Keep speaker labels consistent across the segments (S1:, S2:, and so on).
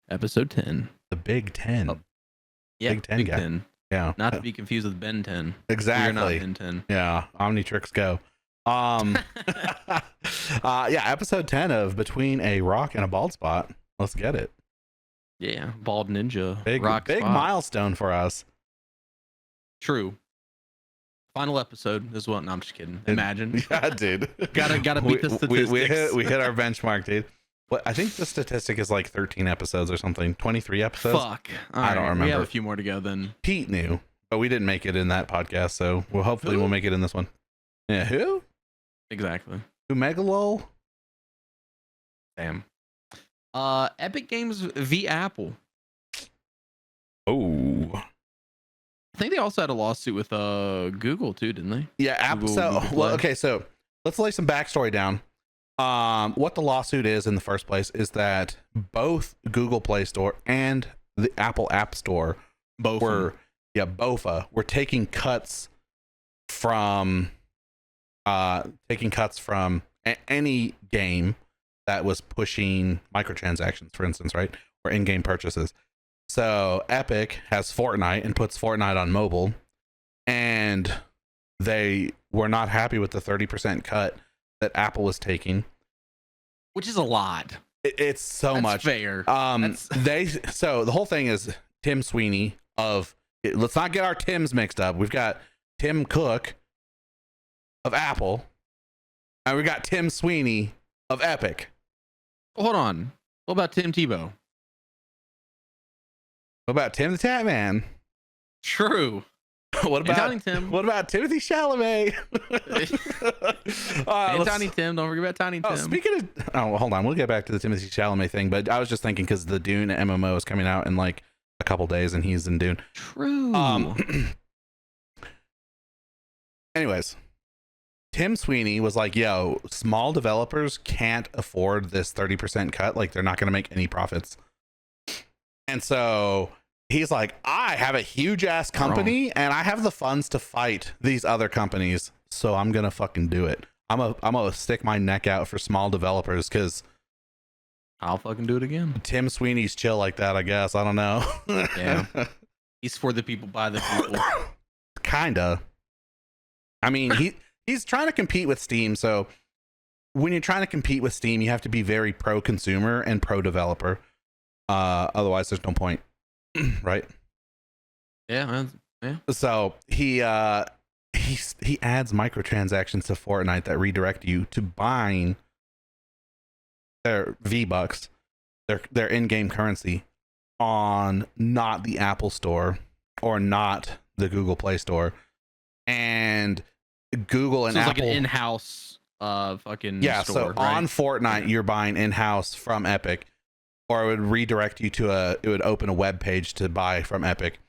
S1: Episode 10.
S2: The Big 10.
S1: Oh, yeah,
S2: Big 10
S1: Big
S2: guy.
S1: 10.
S2: Yeah.
S1: Not to be confused with Ben 10.
S2: Exactly.
S1: We're not Ben 10.
S2: Yeah. Omnitrix go. Yeah, episode 10 of Between a Rock and a Bald Spot. Let's get it.
S1: Yeah, Bald Ninja.
S2: Big
S1: rock spot.
S2: milestone for us.
S1: True. Final episode as well. No, I'm just kidding. Imagine.
S2: Yeah, dude.
S1: Gotta beat the statistics.
S2: We hit our benchmark, dude. What I think the statistic is like 13 episodes or something. 23 episodes.
S1: Fuck.
S2: I don't remember.
S1: We have a few more to go then.
S2: Pete knew, but we didn't make it in that podcast, so we'll make it in this one. Yeah, who?
S1: Exactly.
S2: Who Megalol?
S1: Damn. Epic Games v Apple.
S2: Oh.
S1: I think they also had a lawsuit with Google too, didn't they?
S2: Yeah, Apple. So let's lay some backstory down. What the lawsuit is in the first place is that both Google Play Store and the Apple App Store were taking cuts from any game that was pushing microtransactions, for instance, right? Or in-game purchases. So Epic has Fortnite and puts Fortnite on mobile, and they were not happy with the 30% cut that Apple was taking,
S1: which is a lot.
S2: It's so
S1: That's
S2: much
S1: fair.
S2: So the whole thing is Tim Sweeney of, let's not get our Tims mixed up. We've got Tim Cook of Apple, and we got Tim Sweeney of Epic.
S1: Hold on. What about Tim Tebow?
S2: What about Tim the Tat Man?
S1: True.
S2: What about
S1: Tim?
S2: What about Timothy Chalamet?
S1: Tiny Tim. Don't forget about Tiny Tim.
S2: Speaking of, hold on. We'll get back to the Timothy Chalamet thing, but I was just thinking because the Dune MMO is coming out in like a couple days, and he's in Dune.
S1: True.
S2: Anyways, Tim Sweeney was like, "Yo, small developers can't afford this 30% cut. Like, they're not going to make any profits." And so he's like, I have a huge ass company and I have the funds to fight these other companies. So I'm going to fucking do it. I'm going to stick my neck out for small developers because
S1: I'll fucking do it again.
S2: Tim Sweeney's chill like that, I guess. I don't know.
S1: Yeah. He's for the people, by the people.
S2: Kinda. I mean, he's trying to compete with Steam. So when you're trying to compete with Steam, you have to be very pro consumer and pro developer. Otherwise there's no point. Right?
S1: Yeah.
S2: So he adds microtransactions to Fortnite that redirect you to buying their V-Bucks, their in-game currency, on not the Apple Store or not the Google Play Store. And Google and
S1: so it's
S2: Apple,
S1: like an in-house fucking store,
S2: so
S1: right?
S2: on Fortnite you're buying in-house from Epic, or it would redirect you to it would open a web page to buy from Epic.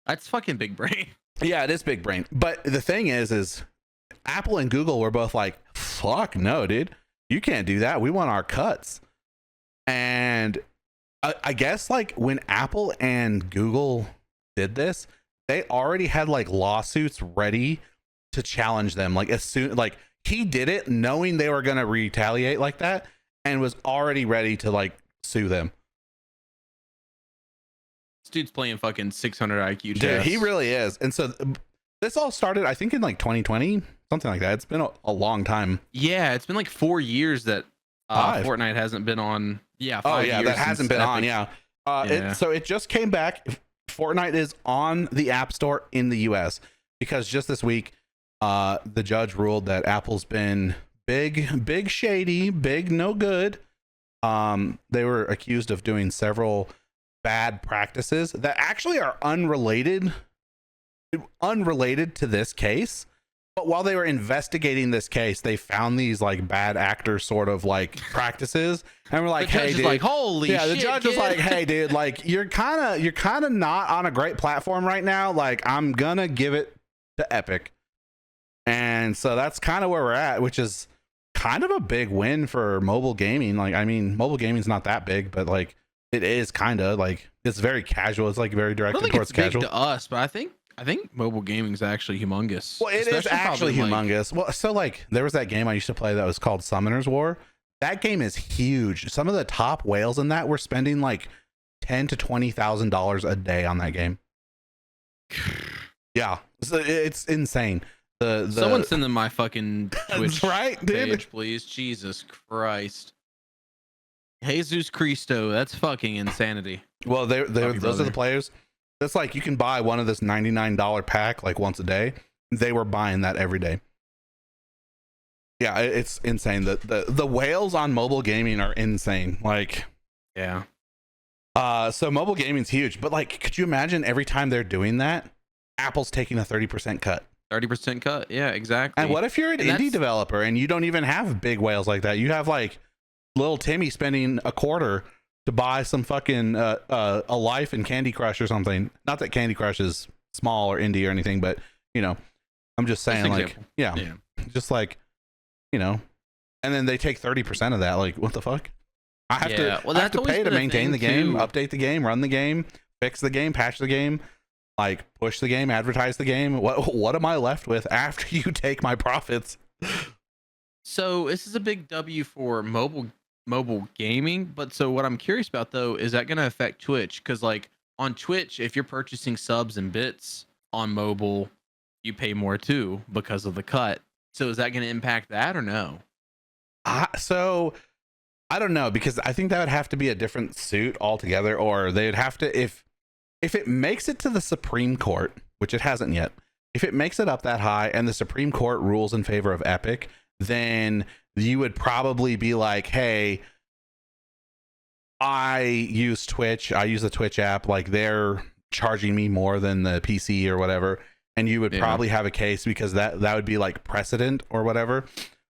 S1: That's fucking big brain.
S2: Yeah, it is big brain. But the thing is Apple and Google were both like, fuck no, dude. You can't do that. We want our cuts. And I guess like when Apple and Google did this, they already had like lawsuits ready to challenge them. Like as soon, like he did it knowing they were going to retaliate like that and was already ready to like sue them.
S1: This dude's playing fucking 600 IQ chess.
S2: Dude, he really is. And so this all started, I think, in like 2020, something like that. It's been a long time.
S1: Yeah, it's been like 4 years that Fortnite hasn't been on. Yeah, 5 years
S2: that hasn't been on. Yeah. So it just came back. Fortnite is on the App Store in the US because just this week, the judge ruled that Apple's been big shady, big no good. They were accused of doing several bad practices that actually are unrelated to this case. But while they were investigating this case, they found these like bad actor sort of like practices, and we're like, "Hey, dude!"
S1: Like, holy shit!
S2: The judge was like, "Hey, dude! Like, you're kind of not on a great platform right now. Like, I'm gonna give it to Epic." And so that's kind of where we're at, which is kind of a big win for mobile gaming. Like, I mean, mobile gaming's not that big, but like, it is kind of like it's very casual. It's like very directed towards casual.
S1: Big to us, but I think mobile gaming is actually humongous.
S2: Well, it is actually humongous. Well, so like there was that game I used to play that was called Summoner's War. That game is huge. Some of the top whales in that were spending like $10,000 to $20,000 a day on that game. Yeah, so it's insane.
S1: Someone send them my fucking Twitch
S2: right, dude.
S1: page, please. Jesus Christ. Jesus Cristo, that's fucking insanity.
S2: Well, those are the players. That's like you can buy one of this $99 pack like once a day. They were buying that every day. Yeah, it's insane. The whales on mobile gaming are insane. Like,
S1: yeah.
S2: So mobile gaming's huge, but like, could you imagine every time they're doing that, Apple's taking a 30% cut?
S1: 30% cut. Yeah, exactly.
S2: And what if you're an indie developer and you don't even have big whales like that? You have like little Timmy spending a quarter to buy some fucking a life in Candy Crush or something. Not that Candy Crush is small or indie or anything, but you know, I'm just saying, like, yeah, just like, you know, and then they take 30% of that. Like, what the fuck? I have to pay to maintain the game, update the game, run the game, fix the game, patch the game, like push the game, advertise the game. What am I left with after you take my profits?
S1: So this is a big W for mobile gaming, but so what I'm curious about though, is that going to affect Twitch? Because like on Twitch, if you're purchasing subs and bits on mobile, you pay more too because of the cut. So is that going to impact that or no?
S2: So I don't know, because I think that would have to be a different suit altogether, or they'd have to, if it makes it to the Supreme Court, which it hasn't yet, if it makes it up that high and the Supreme Court rules in favor of Epic, then you would probably be like, hey, I use Twitch, I use the Twitch app, like they're charging me more than the PC or whatever. And you would probably have a case, because that would be like precedent or whatever.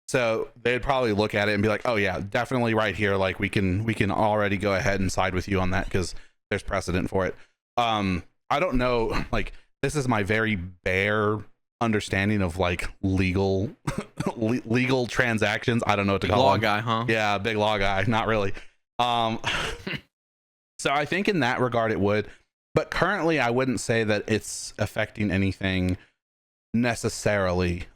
S2: So they'd probably look at it and be like, oh yeah, definitely right here. Like we can already go ahead and side with you on that because there's precedent for it. I don't know. Like, this is my very bare understanding of like legal transactions. I don't know what to call
S1: law
S2: them.
S1: Guy, huh?
S2: Yeah, big law guy. Not really. So I think in that regard it would, but currently I wouldn't say that it's affecting anything necessarily.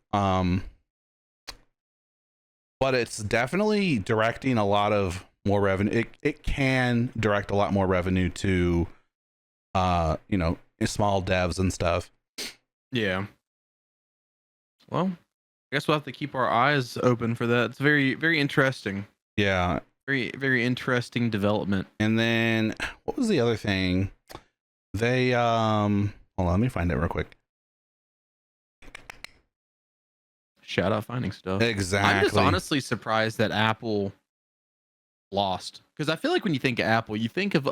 S2: But it's definitely directing a lot of more revenue. It can direct a lot more revenue to you know, small devs and stuff.
S1: Yeah. Well, I guess we'll have to keep our eyes open for that. It's very, very interesting.
S2: Yeah.
S1: Very, very interesting development.
S2: And then what was the other thing? They hold on, let me find it real quick.
S1: Shout out finding stuff.
S2: Exactly.
S1: I'm just honestly surprised that Apple lost, because I feel like when you think of Apple, you think of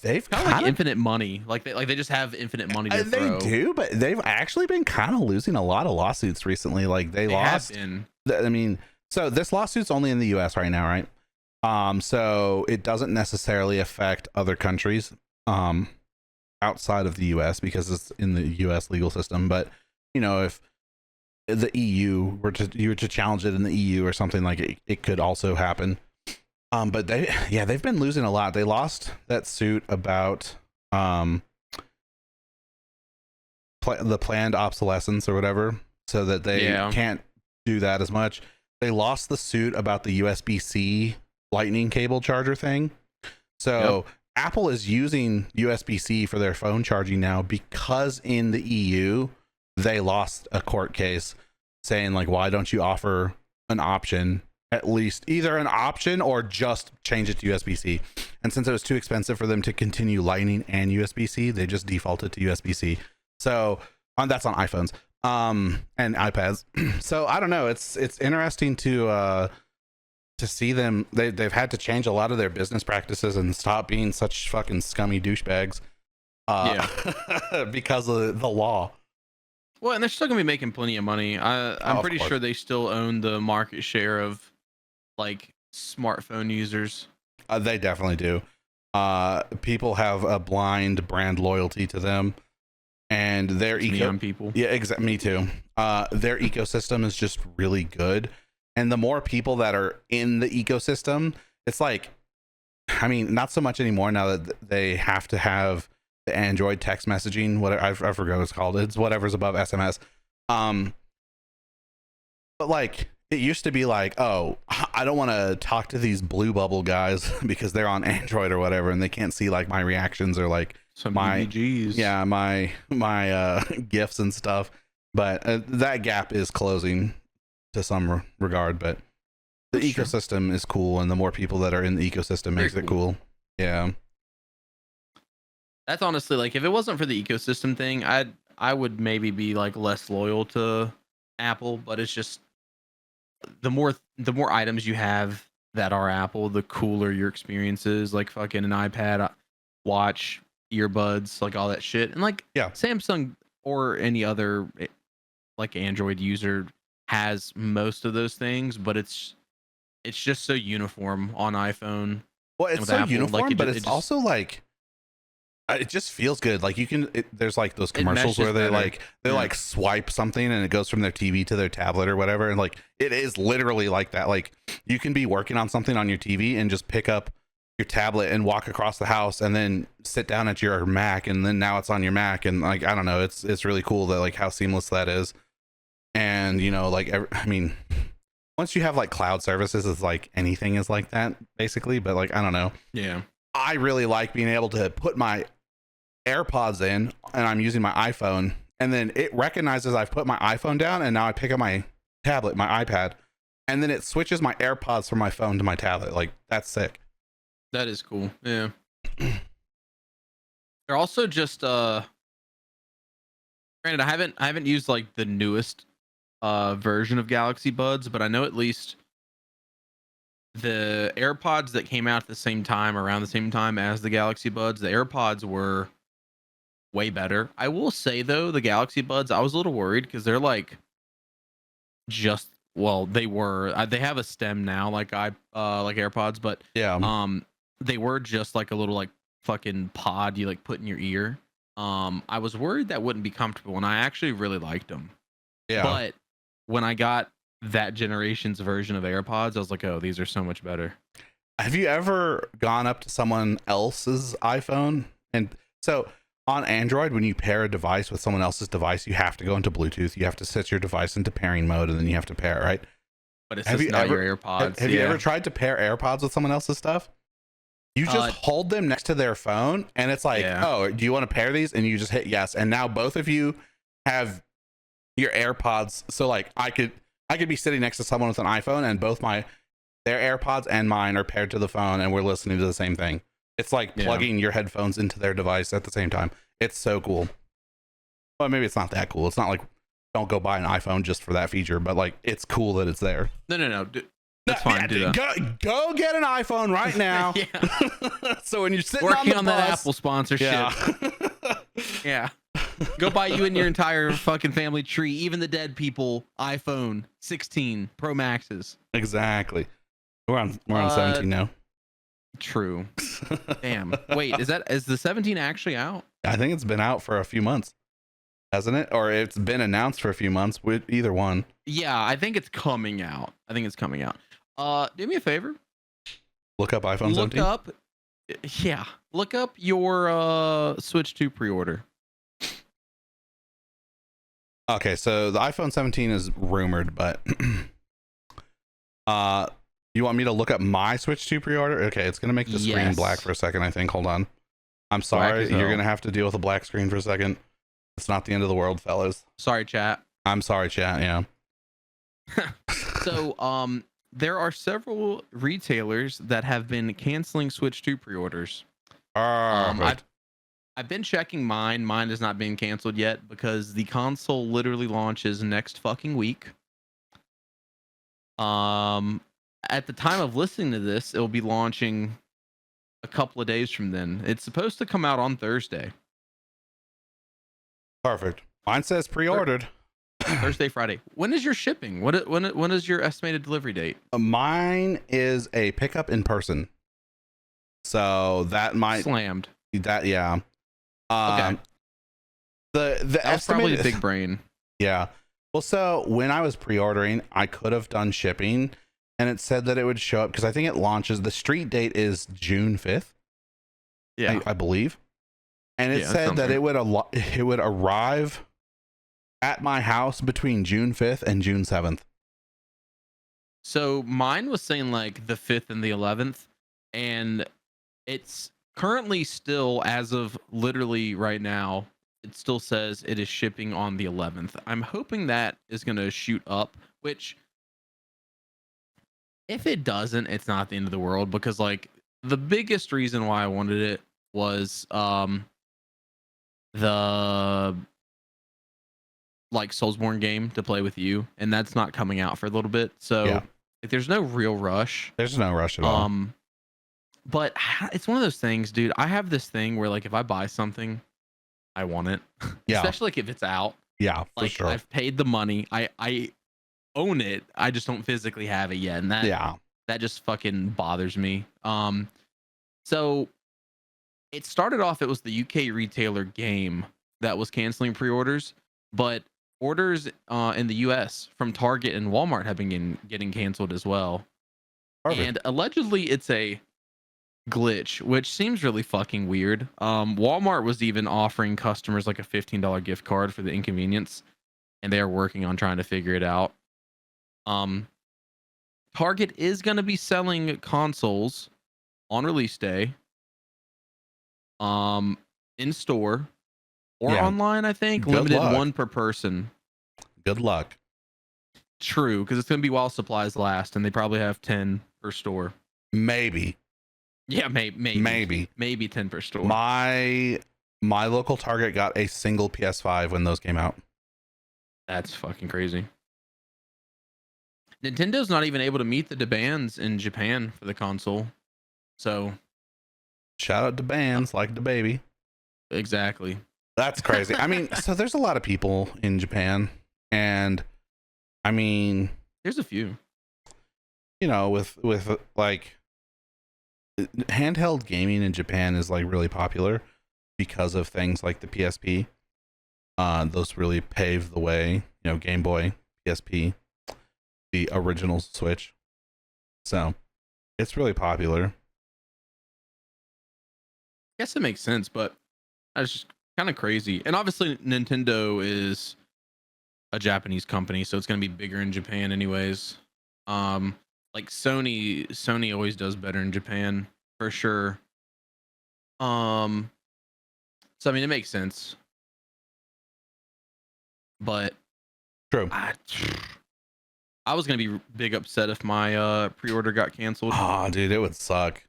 S2: they've
S1: kind of like infinite money. Like they just have infinite money to throw.
S2: They do, but they've actually been kind of losing a lot of lawsuits recently. Like they lost. I mean, so this lawsuit's only in the U.S. right now, right? So it doesn't necessarily affect other countries outside of the U.S. because it's in the U.S. legal system. But you know, if the EU were to challenge it in the EU or something, like it could also happen. But they've been losing a lot. They lost that suit about the planned obsolescence or whatever, so that they can't do that as much. They lost the suit about the USB-C lightning cable charger thing. So Apple is using USB-C for their phone charging now, because in the EU they lost a court case saying like, why don't you offer an option, at least either an option or just change it to USB-C? And since it was too expensive for them to continue lightning and USB-C, they just defaulted to USB-C. So that's on iPhones and iPads. So I don't know, it's interesting to see them. They've had to change a lot of their business practices and stop being such fucking scummy douchebags because of the law.
S1: Well, and they're still gonna be making plenty of money. I'm pretty sure they still own the market share of like smartphone users.
S2: They definitely do. People have a blind brand loyalty to them, and their
S1: people.
S2: Yeah, exactly. Me too. Their ecosystem is just really good, and the more people that are in the ecosystem, it's like, I mean, not so much anymore now that they have to have the Android text messaging, whatever, I forgot what it's called. It's whatever's above SMS. But like, it used to be like, oh, I don't want to talk to these blue bubble guys because they're on Android or whatever, and they can't see like my reactions or like
S1: Some
S2: my
S1: EVGs.
S2: yeah my gifts and stuff. But that gap is closing to some regard. But the ecosystem is cool, and the more people that are in the ecosystem makes it cool. Yeah.
S1: That's honestly like if it wasn't for the ecosystem thing, I would maybe be like less loyal to Apple, but it's just the more items you have that are Apple, the cooler your experience is. Like fucking an iPad, watch, earbuds, like all that shit. And like
S2: Yeah.
S1: Samsung or any other like Android user has most of those things, but it's just so uniform on iPhone.
S2: Well, it's so
S1: Apple.
S2: uniform,
S1: Like,
S2: but it's also like it just feels good. Like you can there's like those commercials where they like swipe something and it goes from their TV to their tablet or whatever, and like it is literally like that. Like you can be working on something on your TV and just pick up your tablet and walk across the house and then sit down at your Mac, and then now it's on your Mac. And like I don't know, it's really cool that like how seamless that is. And you know, like I mean, once you have like cloud services, it's like anything is like that basically. But like I don't know.
S1: Yeah.
S2: I really like being able to put my AirPods in and I'm using my iPhone, and then it recognizes I've put my iPhone down, and now I pick up my tablet, my iPad, and then it switches my AirPods from my phone to my tablet. Like that's sick.
S1: That is cool. Yeah. They're also just granted I haven't used like the newest version of Galaxy Buds, but I know at least the AirPods that came out at the same time, around the same time as the Galaxy Buds, the AirPods were way better. I will say though, the Galaxy Buds, I was a little worried because they're like just they were they have a stem now like like AirPods, but
S2: Yeah.
S1: they were just like a little like fucking pod you like put in your ear. I was worried that wouldn't be comfortable, and I actually really liked them.
S2: Yeah.
S1: But when I got that generation's version of AirPods, I was like, oh, these are so much better.
S2: Have you ever gone up to someone else's iPhone? And so on Android, when you pair a device with someone else's device, you have to go into Bluetooth. You have to set your device into pairing mode, and then you have to pair it, right?
S1: But it's just not your AirPods.
S2: Have you ever tried to pair AirPods with someone else's stuff? You just hold them next to their phone, and it's like, oh, do you want to pair these? And you just hit yes, and now both of you have your AirPods. So like I could be sitting next to someone with an iPhone, and both their AirPods and mine are paired to the phone, and we're listening to the same thing. It's like plugging your headphones into their device at the same time. It's so cool. Well, maybe it's not that cool. It's not like don't go buy an iPhone just for that feature, but like it's cool that it's there.
S1: No. That's fine. Do that.
S2: Go get an iPhone right now. So when you're sitting
S1: working
S2: on the
S1: that
S2: bus,
S1: Apple sponsorship, yeah. Go buy you and your entire fucking family tree, even the dead people, iPhone 16 Pro Maxes.
S2: Exactly. We're on 17 now.
S1: True. Damn. Wait, is the 17 actually out?
S2: I think it's been out for a few months, hasn't it? Or it's been announced for a few months. With either one.
S1: Yeah, I think it's coming out. Do me a favor.
S2: Look up iPhone 17.
S1: Look up your Switch 2 pre-order.
S2: Okay, so the iPhone 17 is rumored, but you want me to look up my Switch 2 pre-order? Okay, it's gonna make the screen black for a second, I think. Hold on. I'm sorry, you're gonna have to deal with a black screen for a second. It's not the end of the world, fellas.
S1: Sorry, chat.
S2: I'm sorry, chat. Yeah.
S1: So, there are several retailers that have been canceling Switch 2 pre-orders. I've been checking mine. Mine is not being canceled yet because the console literally launches next fucking week. At the time of listening to this, it will be launching a couple of days from then. It's supposed to come out on Thursday.
S2: Perfect. Mine says pre-ordered.
S1: Thursday, Friday. When is your shipping? When is your estimated delivery date?
S2: Mine is a pickup in person. So that might
S1: slammed.
S2: That yeah.
S1: Okay.
S2: The
S1: That's probably the big brain.
S2: Yeah. Well, so when I was pre-ordering, I could have done shipping, and it said that it would show up because I think it launches. The street date is June 5th.
S1: Yeah,
S2: I believe. And it said that it would arrive at my house between June 5th and June 7th.
S1: So mine was saying like the 5th and the 11th, and it's currently still, as of literally right now, it still says it is shipping on the 11th. I'm hoping that is going to shoot up, which if it doesn't, it's not the end of the world, because like the biggest reason why I wanted it was the like Soulsborne game to play with you, and that's not coming out for a little bit. So
S2: Yeah.
S1: like, there's no real rush.
S2: There's no rush at all.
S1: But it's one of those things, dude. I have this thing where like if I buy something, I want it.
S2: Yeah.
S1: Especially like if it's out.
S2: Yeah, for
S1: Like
S2: sure.
S1: I've paid the money. I own it. I just don't physically have it yet. And that just fucking bothers me. So it started off, it was the UK retailer Game that was canceling pre-orders, but orders in the US from Target and Walmart have been getting canceled as well.
S2: Perfect.
S1: And allegedly it's a glitch, which seems really fucking weird. Walmart was even offering customers like a $15 gift card for the inconvenience, and they are working on trying to figure it out. Target is going to be selling consoles on release day, in store or
S2: Yeah.
S1: online. I think
S2: Good
S1: limited
S2: luck.
S1: 1 per person.
S2: Good luck.
S1: True, because it's going to be while supplies last, and they probably have 10 per store.
S2: Maybe.
S1: Yeah, maybe 10 per store.
S2: My local Target got a single PS5 when those came out.
S1: That's fucking crazy. Nintendo's not even able to meet the demands in Japan for the console. So
S2: Shout out to bands like the baby.
S1: exactly.
S2: That's crazy. I mean, so there's a lot of people in Japan, and I mean,
S1: There's a few.
S2: you know, with like handheld gaming in Japan is like really popular because of things like the PSP. Those really paved the way. You know, Game Boy, PSP, the original Switch. So it's really popular.
S1: I guess it makes sense, but that's just kind of crazy. And obviously, Nintendo is a Japanese company, so it's going to be bigger in Japan, anyways. Like Sony always does better in Japan for sure. So I mean, it makes sense, but
S2: True.
S1: I was gonna be big upset if my pre-order got canceled.
S2: Oh, dude, it would suck.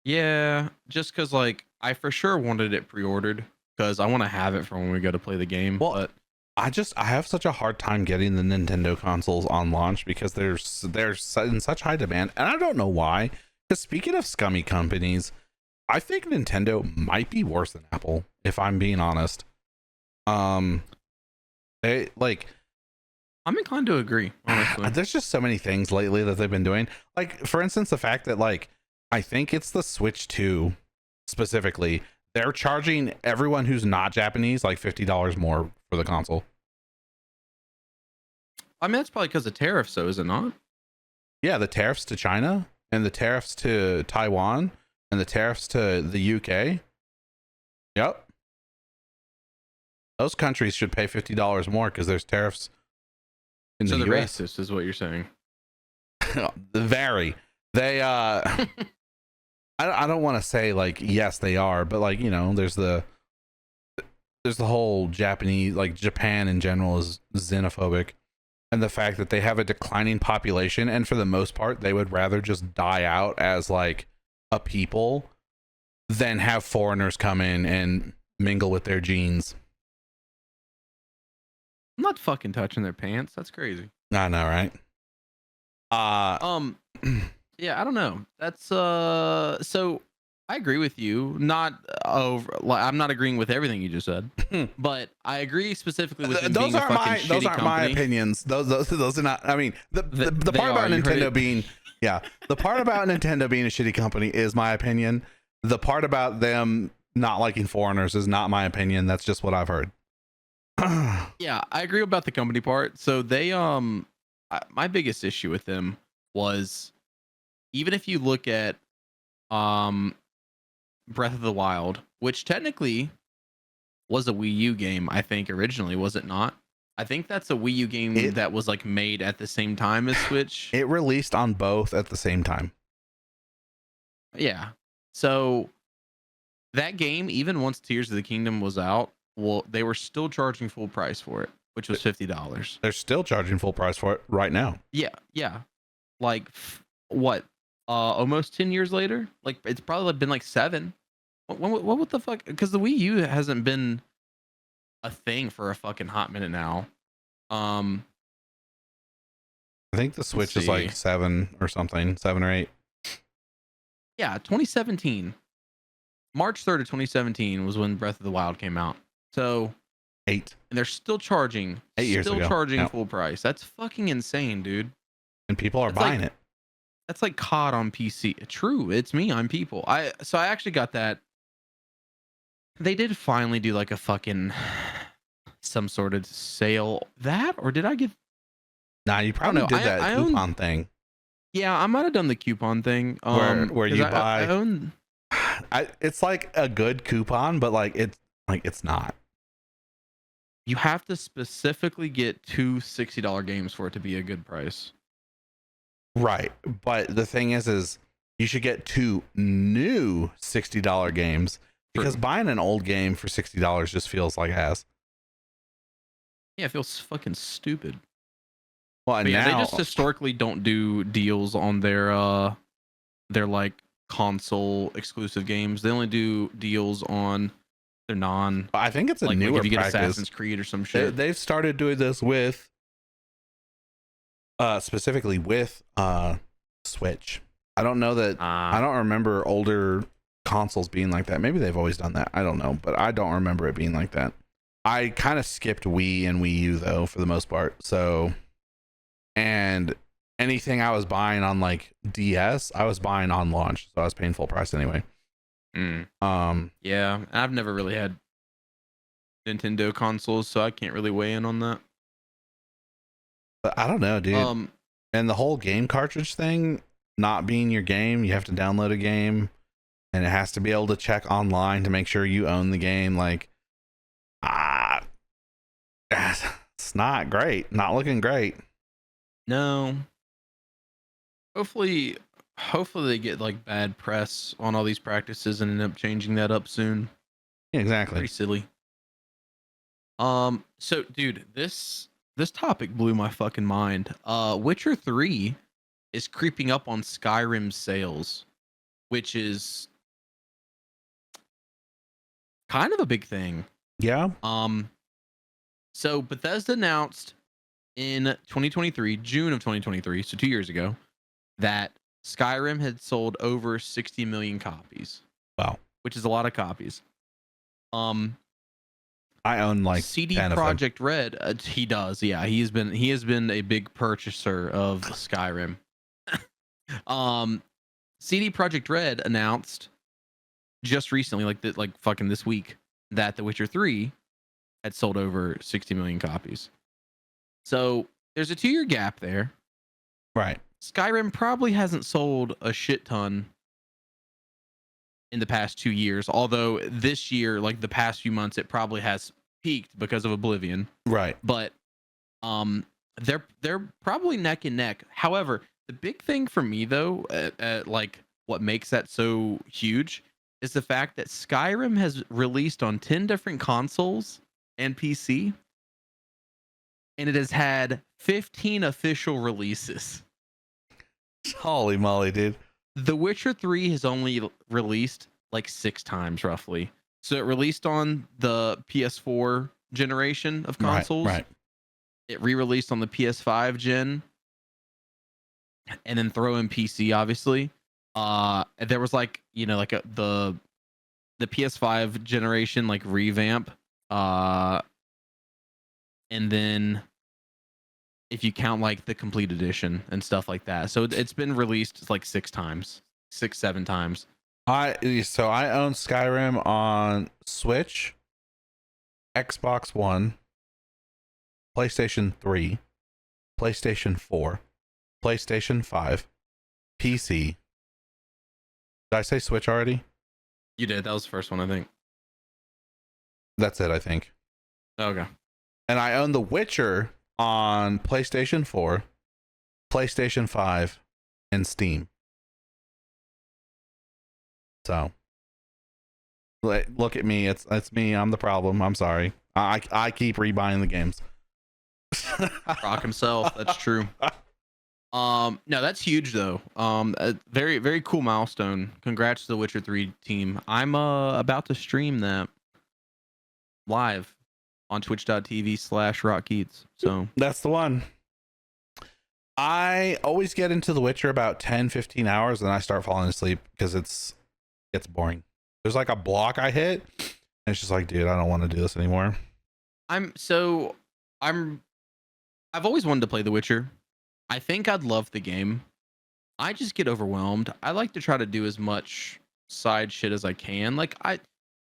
S1: Yeah, just because like I for sure wanted it pre-ordered because I want to have it for when we go to play the game.
S2: Well,
S1: but
S2: I have such a hard time getting the Nintendo consoles on launch because they're in such high demand, and I don't know why. Because speaking of scummy companies, I think Nintendo might be worse than Apple, if I'm being honest. They like.
S1: I'm inclined to agree, honestly.
S2: There's just so many things lately that they've been doing. Like, for instance, the fact that like I think it's the Switch 2 specifically. They're charging everyone who's not Japanese like $50 more for the console.
S1: I mean, that's probably because of tariffs, though, is it not?
S2: Yeah, the tariffs to China and the tariffs to Taiwan and the tariffs to the UK. Yep. Those countries should pay $50 more because there's tariffs in
S1: So
S2: the
S1: they're
S2: US.
S1: racist, is what you're saying.
S2: Very. They I don't want to say like yes they are, but like, you know, there's the whole Japanese, like Japan in general is xenophobic, and the fact that they have a declining population, and for the most part they would rather just die out as like a people than have foreigners come in and mingle with their genes.
S1: I'm not fucking touching their pants. That's crazy.
S2: I know, right?
S1: Yeah, I don't know. That's so I agree with you. Not over like I'm not agreeing with everything you just said. But I agree specifically with them
S2: those
S1: being a
S2: aren't
S1: fucking
S2: my
S1: shitty
S2: those aren't my
S1: company.
S2: opinions. Those are not. I mean, the
S1: They
S2: part about
S1: are, you heard
S2: Nintendo
S1: it.
S2: being the part about Nintendo being a shitty company is my opinion. The part about them not liking foreigners is not my opinion. That's just what I've heard.
S1: Yeah, I agree about the company part. So they my biggest issue with them was, even if you look at Breath of the Wild, which technically was a Wii U game, I think originally, was it not? I think that's a Wii U game
S2: It
S1: that was like made at the same time as Switch.
S2: it released on both at the same time.
S1: Yeah. So that game, even once Tears of the Kingdom was out, well, they were still charging full price for it, which was $50.
S2: They're still charging full price for it right now.
S1: Yeah, yeah. Like what? Almost 10 years later? Like it's probably been like 7. What the fuck? Because the Wii U hasn't been a thing for a fucking hot minute now. Um,
S2: I think the Switch is like 7 or something, 7 or 8.
S1: Yeah, 2017. March 3rd of 2017 was when Breath of the Wild came out. So
S2: 8.
S1: And they're still charging
S2: 8 years ago.
S1: Still charging
S2: Yep.
S1: full price. That's fucking insane, dude.
S2: And people are buying it.
S1: That's like COD on PC. True, it's me. I'm people. I actually got that. They did finally do like a fucking some sort of sale. That, or did I get?
S2: Nah, you probably did that coupon thing.
S1: Yeah, I might have done the coupon thing.
S2: Where you buy.
S1: I own.
S2: It's like a good coupon, but it's not.
S1: You have to specifically get two $60 games for it to be a good price.
S2: Right. But the thing is you should get 2 new $60 games, because buying an old game for $60 just feels like ass.
S1: Yeah, it feels fucking stupid.
S2: Well, and
S1: yeah,
S2: now
S1: they just historically don't do deals on their like console exclusive games. They only do deals on their non.
S2: I think it's a
S1: like
S2: newer
S1: if you get
S2: practice.
S1: Assassin's Creed or some shit.
S2: They've started doing this with specifically with Switch. I don't know that I don't remember older consoles being like that. Maybe they've always done that. I don't know, but I don't remember it being like that. I kind of skipped Wii and Wii U though for the most part. So, and anything I was buying on like DS, I was buying on launch, so I was paying full price anyway.
S1: Yeah, I've never really had Nintendo consoles, so I can't really weigh in on that.
S2: But I don't know, dude. And the whole game cartridge thing not being your game, you have to download a game and it has to be able to check online to make sure you own the game. Like, it's not great. Not looking great.
S1: No. Hopefully they get like bad press on all these practices and end up changing that up soon.
S2: Yeah, exactly.
S1: Pretty silly. So dude, this topic blew my fucking mind. Witcher 3 is creeping up on Skyrim sales, which is kind of a big thing.
S2: Yeah.
S1: So Bethesda announced in 2023, June of 2023, so 2 years ago, that Skyrim had sold over 60 million copies.
S2: Wow.
S1: Which is a lot of copies.
S2: I own like
S1: CD Projekt Red. He does, yeah. He has been a big purchaser of Skyrim. CD Projekt Red announced just recently, like fucking this week, that The Witcher 3 had sold over 60 million copies. So there's a 2-year gap there.
S2: Right.
S1: Skyrim probably hasn't sold a shit ton in the past 2 years, although this year, like the past few months, it probably has peaked because of Oblivion.
S2: Right.
S1: But they're probably neck and neck. However, the big thing for me though, like what makes that so huge is the fact that Skyrim has released on 10 different consoles and PC, and it has had 15 official releases.
S2: Holy moly, dude.
S1: The Witcher 3 has only released like 6 times roughly. So it released on the PS4 generation of consoles.
S2: Right.
S1: It re-released on the PS5 gen. And then throw in PC, obviously. There was like, the PS5 generation like revamp. And then if you count like the complete edition and stuff like that. So it's been released like 6 times. 6-7 times.
S2: I own Skyrim on Switch, Xbox One, PlayStation 3, PlayStation 4, PlayStation 5, PC. Did I say Switch already?
S1: You did. That was the first one, I think.
S2: That's it, I think.
S1: Okay.
S2: and I own The Witcher on PlayStation 4, PlayStation 5, and Steam. So look at me. It's me. I'm the problem. I'm sorry. I keep rebuying the games.
S1: Rock himself. That's true. No, that's huge though. A very, very cool milestone. Congrats to the Witcher 3 team. I'm about to stream that live on twitch.tv/rockkeats. So
S2: That's the one. I always get into The Witcher about 10-15 hours and I start falling asleep because it's boring. There's like a block I hit and it's just like, dude, I don't want to do this anymore.
S1: I've always wanted to play The Witcher. I think I'd love the game. I just get overwhelmed. I like to try to do as much side shit as I can. Like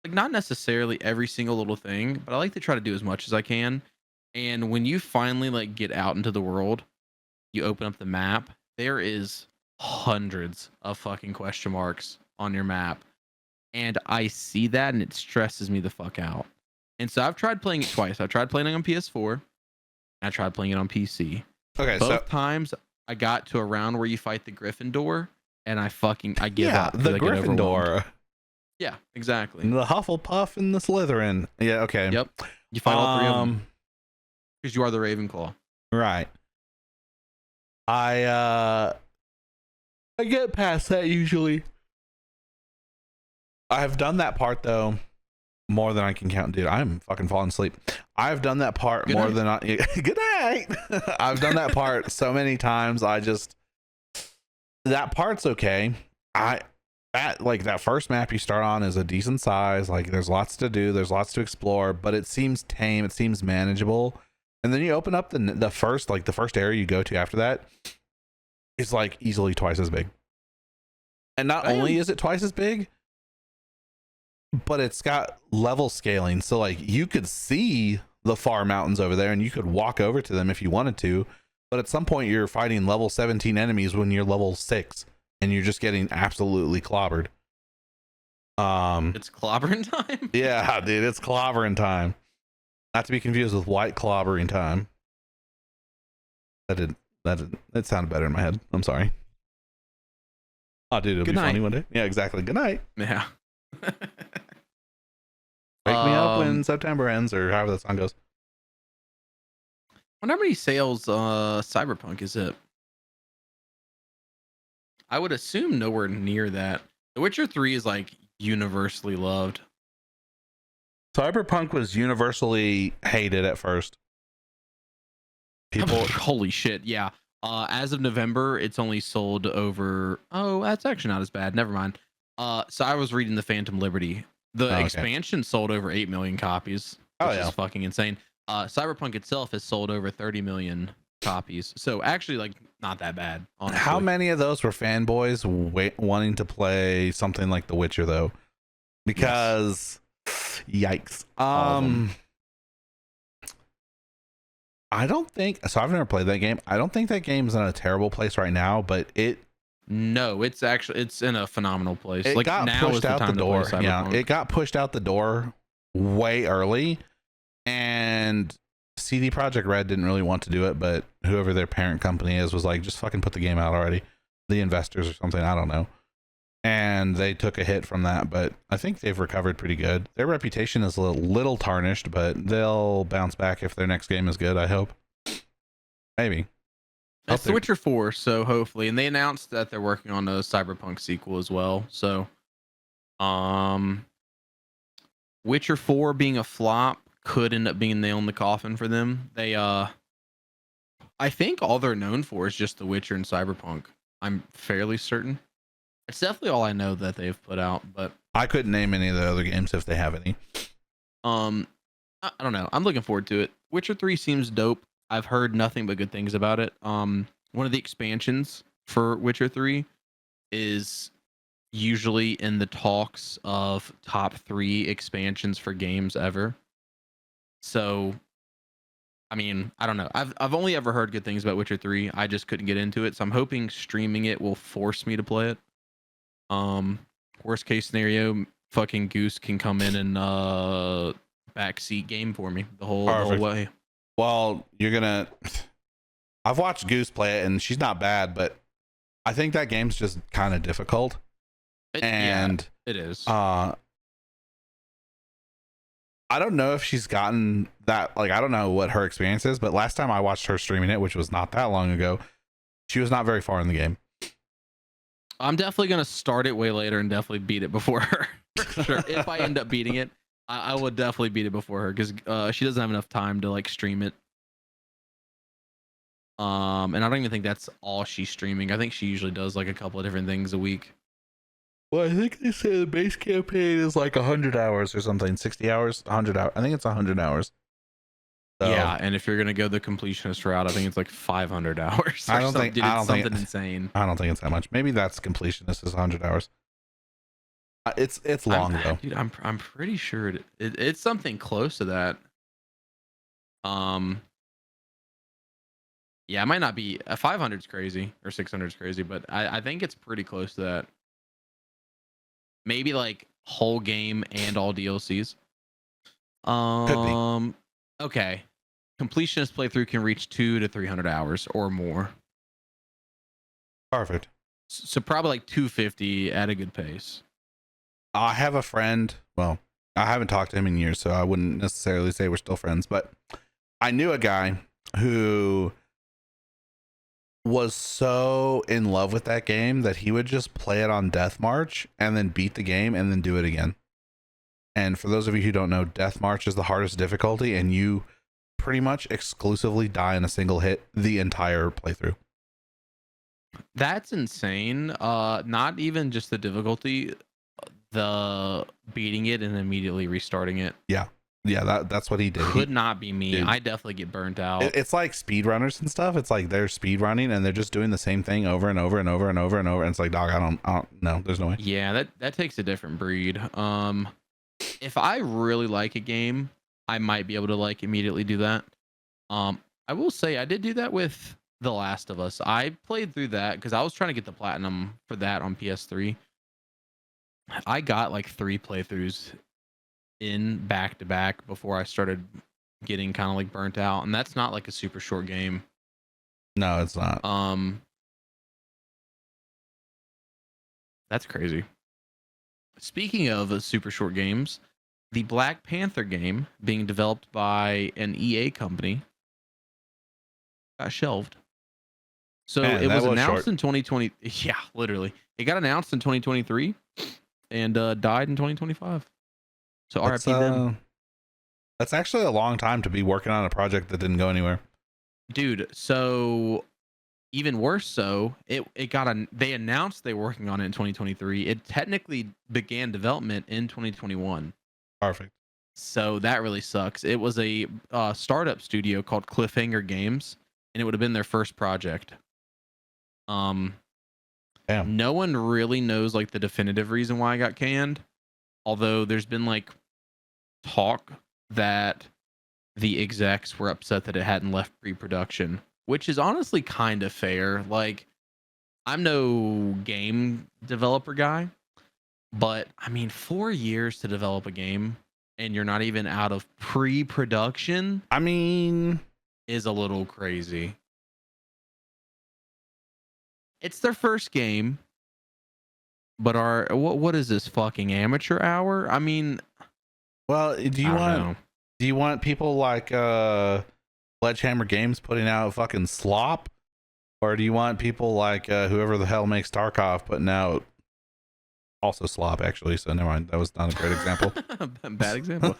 S1: not necessarily every single little thing, but I like to try to do as much as I can. And when you finally like get out into the world, you open up the map, there is hundreds of fucking question marks on your map. And I see that and it stresses me the fuck out. And so I've tried playing it twice. I tried playing it on PS4. I tried playing it on PC.
S2: Okay,
S1: Both times I got to a round where you fight the Gryffindor and I give up.
S2: The Gryffindor.
S1: Yeah, exactly.
S2: The Hufflepuff and the Slytherin. Yeah, okay.
S1: Yep. You fight all three of them. Because you are the Ravenclaw.
S2: Right. I get past that usually. I've done that part though more than I can count, dude. I'm fucking falling asleep. I've done that part
S1: Good
S2: more
S1: night.
S2: than I good night. I've done that part so many times. That part's okay. That first map you start on is a decent size. Like there's lots to do, there's lots to explore, but it seems tame, it seems manageable. And then you open up the first area you go to after that is like easily twice as big. And not only is it twice as big, but it's got level scaling. So like you could see the far mountains over there and you could walk over to them if you wanted to. But at some point you're fighting level 17 enemies when you're level 6 and you're just getting absolutely clobbered.
S1: It's clobbering time?
S2: Yeah, dude, it's clobbering time. Not to be confused with white clobbering time. That sounded better in my head. I'm sorry. Oh, dude, it'll be funny one day. Yeah, exactly. Good night.
S1: Yeah.
S2: Wake me up when September ends, or however that song goes.
S1: I wonder how many sales Cyberpunk is it? I would assume nowhere near that. The Witcher 3 is like universally loved.
S2: Cyberpunk was universally hated at first. People
S1: Holy shit, yeah. As of November, it's only sold over. Oh, that's actually not as bad. Never mind. So I was reading the Phantom Liberty. The expansion sold over 8 million copies, which is fucking insane. Cyberpunk itself has sold over 30 million copies. So actually, like, not that bad. Honestly.
S2: How many of those were fanboys wanting to play something like The Witcher, though? Because, yikes. I don't think so. I've never played that game. I don't think that game's in a terrible place right now, but
S1: no, it's in a phenomenal place.
S2: It
S1: like
S2: got
S1: now
S2: pushed
S1: is the
S2: out
S1: time
S2: the door.
S1: to play
S2: Yeah,
S1: Cyberpunk.
S2: it got pushed out the door way early, and CD Projekt Red didn't really want to do it, but whoever their parent company is was like, just fucking put the game out already. The investors or something, I don't know. And they took a hit from that, but I think they've recovered pretty good. Their reputation is a little tarnished, but they'll bounce back if their next game is good, I hope. Maybe.
S1: That's The Witcher 4, so hopefully. And they announced that they're working on a Cyberpunk sequel as well. So Witcher 4 being a flop could end up being a nail in the coffin for them. They I think all they're known for is just The Witcher and Cyberpunk. I'm fairly certain. It's definitely all I know that they've put out, but
S2: I couldn't name any of the other games if they have any.
S1: I don't know. I'm looking forward to it. Witcher 3 seems dope. I've heard nothing but good things about it. One of the expansions for Witcher 3 is usually in the talks of top 3 expansions for games ever. So, I mean, I don't know. I've only ever heard good things about Witcher 3. I just couldn't get into it, so I'm hoping streaming it will force me to play it. Worst case scenario, fucking Goose can come in and backseat game for me the whole way.
S2: Well, you're gonna. I've watched Goose play it, and she's not bad, but I think that game's just kind of difficult. And
S1: it is.
S2: I don't know if she's gotten that. Like, I don't know what her experience is, but last time I watched her streaming it, which was not that long ago, she was not very far in the game.
S1: I'm definitely gonna start it way later and definitely beat it before her. For sure. If I end up beating it, I would definitely beat it before her because she doesn't have enough time to like stream it. And I don't even think that's all she's streaming. I think she usually does like a couple of different things a week.
S2: Well, I think they say the base campaign is like 100 hours or something, 60 hours, 100 hours. I think it's 100 hours. So,
S1: yeah, and if you're gonna go the completionist route, I think it's like 500 hours.
S2: I don't think.
S1: Dude,
S2: I don't
S1: something
S2: think
S1: insane.
S2: I don't think it's that much. Maybe that's completionist is 100 hours. It's long though.
S1: Dude, I'm pretty sure it's something close to that. Yeah, it might not be 500 is crazy or 600 is crazy, but I think it's pretty close to that. Maybe like whole game and all DLCs.
S2: Could be.
S1: Okay. Completionist playthrough can reach 200 to 300 hours or more.
S2: Perfect.
S1: So probably like 250 at a good pace.
S2: I have a friend. Well, I haven't talked to him in years, so I wouldn't necessarily say we're still friends, but I knew a guy who was so in love with that game that he would just play it on Death March and then beat the game and then do it again. And for those of you who don't know, Death March is the hardest difficulty, and you pretty much exclusively die in a single hit the entire playthrough.
S1: That's insane. Not even just the difficulty, the beating it and immediately restarting it.
S2: Yeah, that's what he did.
S1: Could not be me.
S2: Dude,
S1: I definitely get burnt out.
S2: It's like speedrunners and stuff. It's like they're speedrunning and they're just doing the same thing over and over and over and over and over. And it's like, dog, I don't know. There's no way.
S1: Yeah, that takes a different breed. If I really like a game, I might be able to like immediately do that. I will say I did do that with The Last of Us. I played through that because I was trying to get the platinum for that on PS3. I got like 3 playthroughs in back to back before I started getting kind of like burnt out, and that's not like a super short game.
S2: No, it's not.
S1: That's crazy. Speaking of super short games, the Black Panther game being developed by an EA company got shelved. So
S2: Man,
S1: it was
S2: was
S1: announced
S2: short.
S1: in 2020. Yeah, literally. It got announced in 2023 and died in 2025. So RIP them.
S2: That's actually a long time to be working on a project that didn't go anywhere.
S1: Dude, so even worse so, they announced they were working on it in 2023. It technically began development in 2021.
S2: Perfect.
S1: So that really sucks. It was a startup studio called Cliffhanger Games, and it would have been their first project.
S2: Damn.
S1: No one really knows like the definitive reason why I got canned, although there's been like talk that the execs were upset that it hadn't left pre-production, which is honestly kind of fair. Like, I'm no game developer guy, but I mean, 4 years to develop a game and you're not even out of pre-production,
S2: I mean,
S1: is a little crazy. It's their first game, but what is this fucking amateur hour? I mean,
S2: well, do
S1: I don't know.
S2: you want people like Sledgehammer Games putting out fucking slop, or do you want people like whoever the hell makes Tarkov putting out also slop? Actually, so never mind. That was not a great example.
S1: Bad example.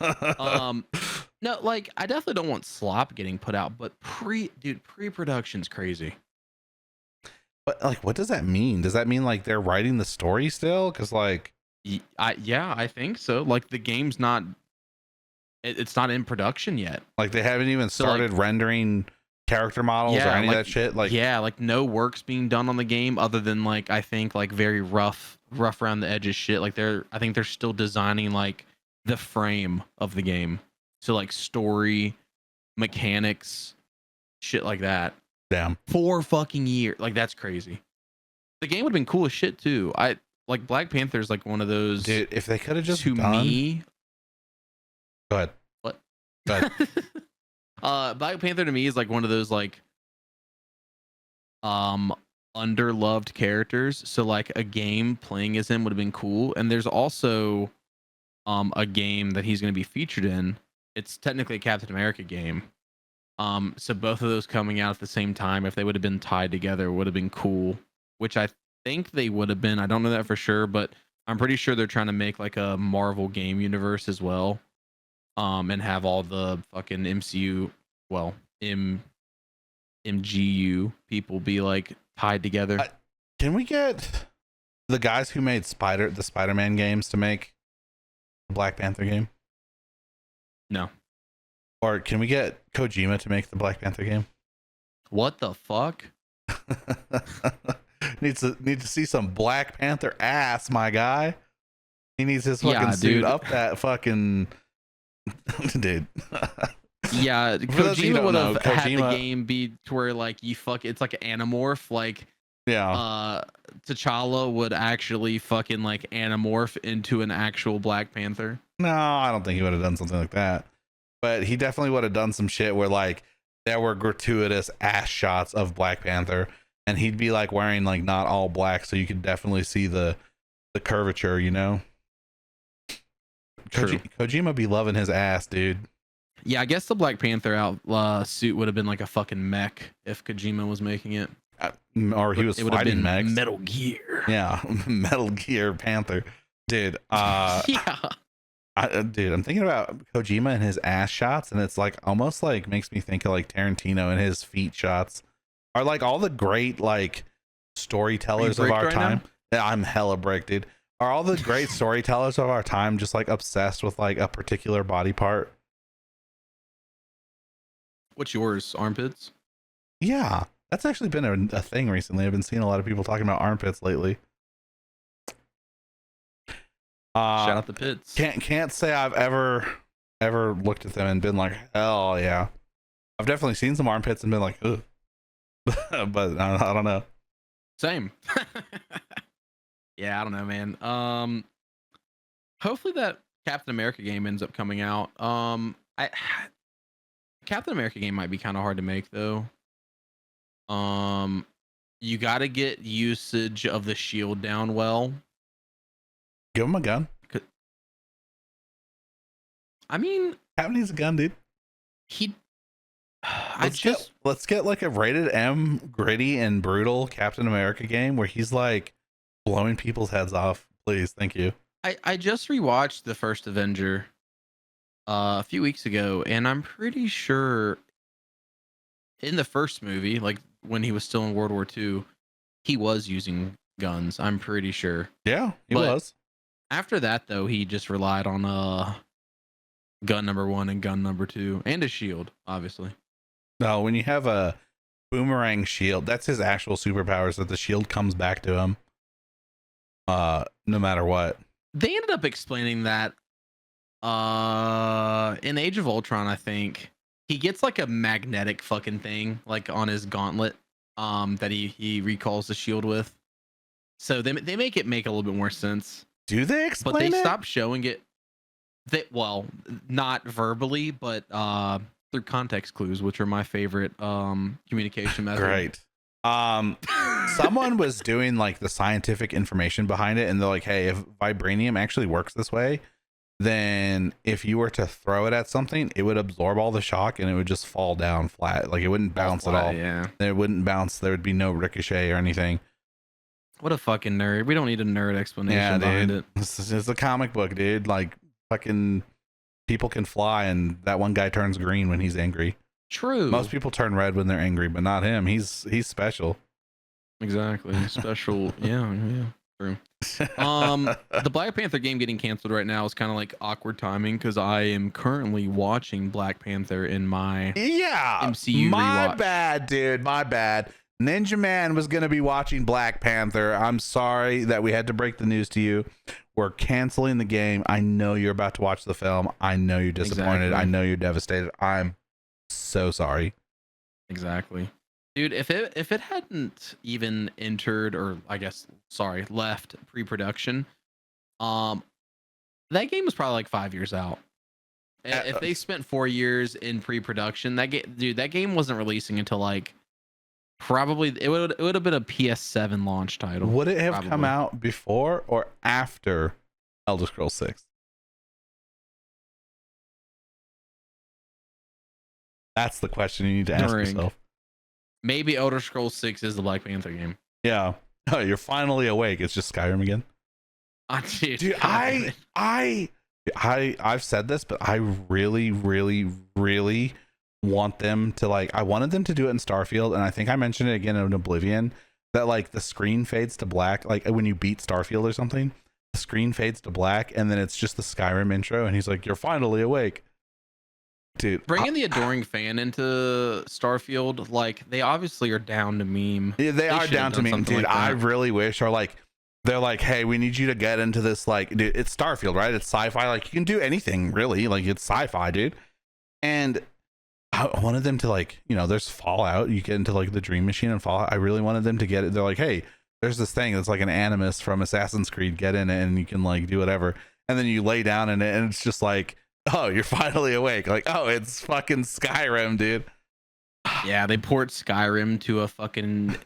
S1: No, like I definitely don't want slop getting put out, but pre-production's crazy.
S2: But like, what does that mean? Does that mean like they're writing the story still? Because like,
S1: I think so. Like the game's not, it's not in production yet.
S2: Like they haven't even started rendering character models or any of that shit. Like,
S1: yeah, like no work's being done on the game other than like I think like very rough around the edges shit. Like I think they're still designing like the frame of the game. So like story, mechanics, shit like that.
S2: damn.
S1: 4 fucking years. Like that's crazy. The game would have been cool as shit too. I like Black Panther's like one of those.
S2: Dude, if they could have just
S1: to
S2: done...
S1: me.
S2: Go ahead.
S1: What?
S2: Go ahead.
S1: Black Panther to me is like one of those like um underloved characters. So like a game playing as him would have been cool. And there's also a game that he's going to be featured in. It's technically a Captain America game. So both of those coming out at the same time, if they would have been tied together, would have been cool. Which I think they would have been. I don't know that for sure, but I'm pretty sure they're trying to make like a Marvel game universe as well. And have all the fucking MCU, well, MGU people be like tied together.
S2: Can we get the guys who made the Spider-Man games to make the Black Panther game?
S1: No.
S2: Or can we get Kojima to make the Black Panther game?
S1: What the fuck?
S2: Need to see some Black Panther ass, my guy. He needs his fucking suit up that fucking dude.
S1: Yeah, Kojima would have had the game be to where like it's like an Animorph, like T'Challa would actually fucking like Animorph into an actual Black Panther.
S2: No, I don't think he would have done something like that. But he definitely would have done some shit where like there were gratuitous ass shots of Black Panther, and he'd be like wearing like not all black, so you could definitely see the curvature, you know. Kojima be loving his ass, dude.
S1: Yeah, I guess the Black Panther suit would have been like a fucking mech if Kojima was making it.
S2: Or he was fighting mechs.
S1: Metal Gear.
S2: Yeah, Metal Gear Panther. Dude,
S1: yeah.
S2: Dude, I'm thinking about Kojima and his ass shots, and it's like almost like makes me think of like Tarantino and his feet shots. Are like all the great like storytellers of our time. Yeah, I'm hella brick, dude. Are all the great storytellers of our time just like obsessed with like a particular body part?
S1: What's yours? Armpits?
S2: Yeah, that's actually been a thing recently. I've been seeing a lot of people talking about armpits lately.
S1: Shout out the pits.
S2: Can't say I've ever looked at them and been like, hell yeah. I've definitely seen some armpits and been like, ugh. But I don't know.
S1: Same. Yeah, I don't know, man. Hopefully that Captain America game ends up coming out. Captain America game might be kind of hard to make though. You got to get usage of the shield down well.
S2: Give him a gun.
S1: I mean,
S2: Captain needs a gun, dude. Let's get like a rated M gritty and brutal Captain America game where he's like blowing people's heads off. Please, thank you.
S1: I just rewatched the first Avenger a few weeks ago, and I'm pretty sure in the first movie, like when he was still in World War II, he was using guns. I'm pretty sure.
S2: Yeah, he was.
S1: After that, though, he just relied on gun number 1 and gun number 2 and a shield, obviously.
S2: No, when you have a boomerang shield, that's his actual superpower, is that the shield comes back to him no matter what.
S1: They ended up explaining that in Age of Ultron, I think. He gets like a magnetic fucking thing like on his gauntlet that he recalls the shield with. So they make it make a little bit more sense.
S2: Do they explain
S1: But they
S2: it?
S1: stopped showing it. Well, not verbally, but through context clues, which are my favorite communication method.
S2: Great. Someone was doing like the scientific information behind it, and they're like, hey, if vibranium actually works this way, then if you were to throw it at something, it would absorb all the shock and it would just fall down flat. Like it wouldn't bounce at all.
S1: Yeah.
S2: It wouldn't bounce. There would be no ricochet or anything.
S1: What a fucking nerd. We don't need a nerd explanation behind it.
S2: It's a comic book, dude. Like fucking people can fly, and that one guy turns green when he's angry.
S1: True.
S2: Most people turn red when they're angry, but not him. He's special.
S1: Exactly. Special. Yeah. True. The Black Panther game getting canceled right now is kind of like awkward timing because I am currently watching Black Panther in my MCU
S2: my
S1: rewatch.
S2: Bad, dude. My bad. Ninjahitman was going to be watching Black Panther. I'm sorry that we had to break the news to you. We're canceling the game. I know you're about to watch the film. I know you're disappointed.
S1: Exactly.
S2: I know you're devastated. I'm so sorry.
S1: Exactly. Dude, if it hadn't even entered, or I guess, left pre-production, that game was probably like 5 years out. If they spent 4 years in pre-production, that game wasn't releasing until like probably it would have been a PS7 launch title.
S2: Would it have
S1: probably.
S2: come out before or after Elder Scrolls 6? That's the question you need to ask yourself.
S1: Maybe Elder Scrolls 6 is the Black Panther game.
S2: Yeah. Oh, you're finally awake. It's just Skyrim again.
S1: Dude,
S2: I've said this, but I really, really, really want them to like. I wanted them to do it in Starfield, and I think I mentioned it again in Oblivion. That like the screen fades to black, like when you beat Starfield or something, the screen fades to black, and then it's just the Skyrim intro, and he's like, "You're finally awake." Dude,
S1: bringing the adoring fan into Starfield, like they obviously are down to meme.
S2: Yeah, they are down to meme, dude. Like I really wish, or like they're like, hey, we need you to get into this, like, dude, it's Starfield, right? It's sci-fi, like you can do anything really, like it's sci-fi, dude. And I wanted them to like, you know, there's Fallout, you get into like the Dream Machine and Fallout. I really wanted them to get it. They're like, hey, there's this thing that's like an animus from Assassin's Creed, get in it and you can like do whatever. And then you lay down in it and it's just like, oh, you're finally awake. Like, oh, it's fucking Skyrim, dude.
S1: Yeah, they port Skyrim to a fucking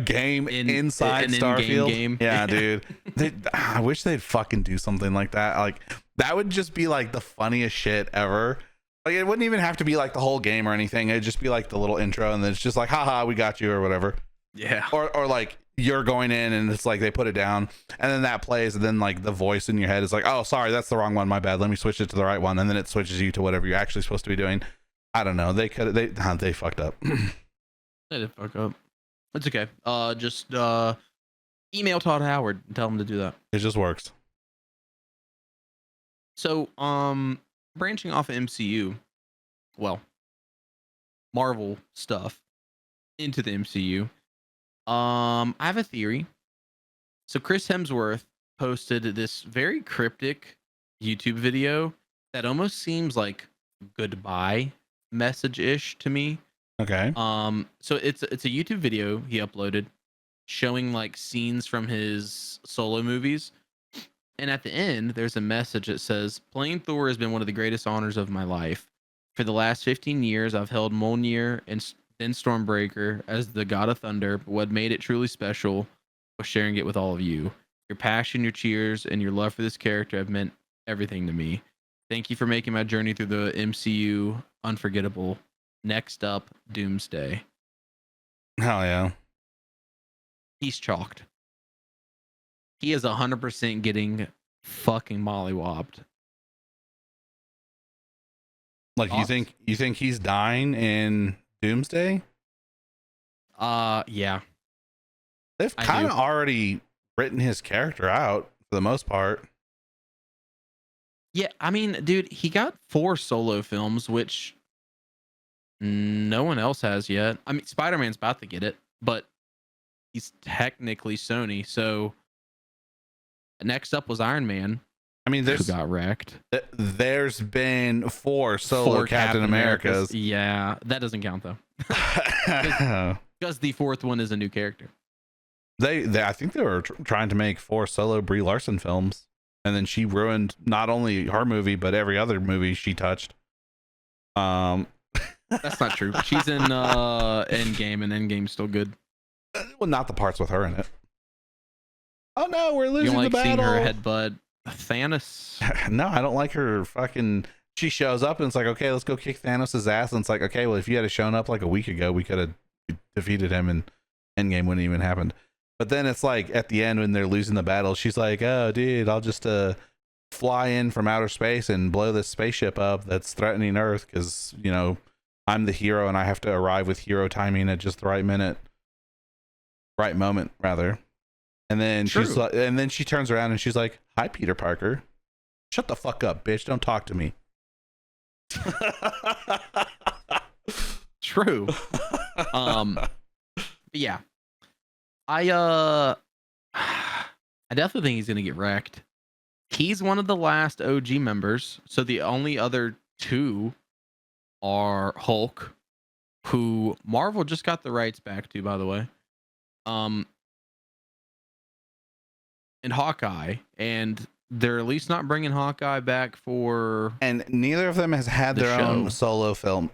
S2: game inside Starfield. Game. Yeah, dude. I wish they'd fucking do something like that. Like, that would just be like the funniest shit ever. Like, it wouldn't even have to be like the whole game or anything. It'd just be like the little intro, and then it's just like, haha, we got you, or whatever.
S1: Yeah.
S2: Or like you're going in and it's like they put it down and then that plays and then like the voice in your head is like, oh, sorry, that's the wrong one, my bad, let me switch it to the right one, and then it switches you to whatever you're actually supposed to be doing. I don't know, they fucked up.
S1: They did fuck up. It's okay. Just email Todd Howard and tell him to do that.
S2: It just works.
S1: So branching off of MCU, well, Marvel stuff into the MCU. I have a theory. So Chris Hemsworth posted this very cryptic YouTube video that almost seems like goodbye message-ish to me.
S2: Okay.
S1: So it's a YouTube video he uploaded showing like scenes from his solo movies. And at the end, there's a message that says, playing Thor has been one of the greatest honors of my life. For the last 15 years, I've held Mjolnir and then Stormbreaker as the god of thunder, but what made it truly special was sharing it with all of you. Your passion, your cheers, and your love for this character have meant everything to me. Thank you for making my journey through the MCU unforgettable. Next up, Doomsday.
S2: Hell yeah.
S1: He's chalked. He is 100% getting fucking mollywopped.
S2: Like, you think he's dying in Doomsday?
S1: Yeah.
S2: They've kind of already written his character out for the most part.
S1: Yeah, I mean, dude, he got 4 solo films, which no one else has yet. I mean, Spider-Man's about to get it, but he's technically Sony. So next up was Iron Man.
S2: I mean, who
S1: got wrecked.
S2: There's been 4 solo Captain Americas.
S1: Yeah, that doesn't count though. Because the 4th one is a new character.
S2: They I think they were trying to make 4 solo Brie Larson films, and then she ruined not only her movie but every other movie she touched.
S1: That's not true. She's in Endgame, and Endgame's still good.
S2: Well, not the parts with her in it. Oh no, we're losing
S1: the battle. You don't like seeing her headbutt Thanos?
S2: No, I don't like her fucking. She shows up and it's like, okay, let's go kick Thanos' ass. And it's like, okay, well, if you had shown up like a week ago, we could have defeated him, and Endgame wouldn't even happened. But then it's like at the end when they're losing the battle, she's like, oh, dude, I'll just fly in from outer space and blow this spaceship up that's threatening Earth because, you know, I'm the hero and I have to arrive with hero timing at just the right moment, rather. And then she's like, and then she turns around and she's like, hi, Peter Parker. Shut the fuck up, bitch. Don't talk to me.
S1: True. Yeah. I definitely think he's gonna get wrecked. He's one of the last OG members, so the only other 2 are Hulk, who Marvel just got the rights back to, by the way. And Hawkeye, and they're at least not bringing Hawkeye back for
S2: And neither of them has had
S1: the
S2: their own
S1: show.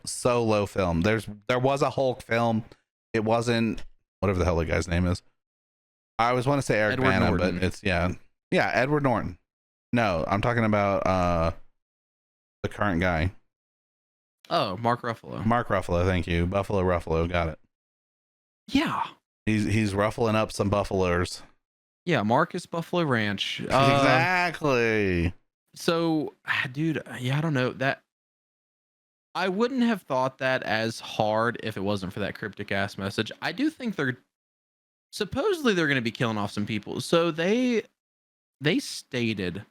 S2: solo film. There was a Hulk film. It wasn't whatever the hell the guy's name is. I always want to say Eric
S1: Edward
S2: Bana, but
S1: Norton.
S2: it's yeah, Edward Norton. No, I'm talking about the current guy,
S1: Oh, Mark Ruffalo.
S2: Mark Ruffalo. Thank you, Buffalo Ruffalo. Got it.
S1: Yeah.
S2: He's ruffling up some buffaloes.
S1: Yeah, Marcus Buffalo Ranch.
S2: Exactly.
S1: So, dude, yeah, I don't know that. I wouldn't have thought that as hard if it wasn't for that cryptic ass message. I do think they're supposedly they're going to be killing off some people. So they stated,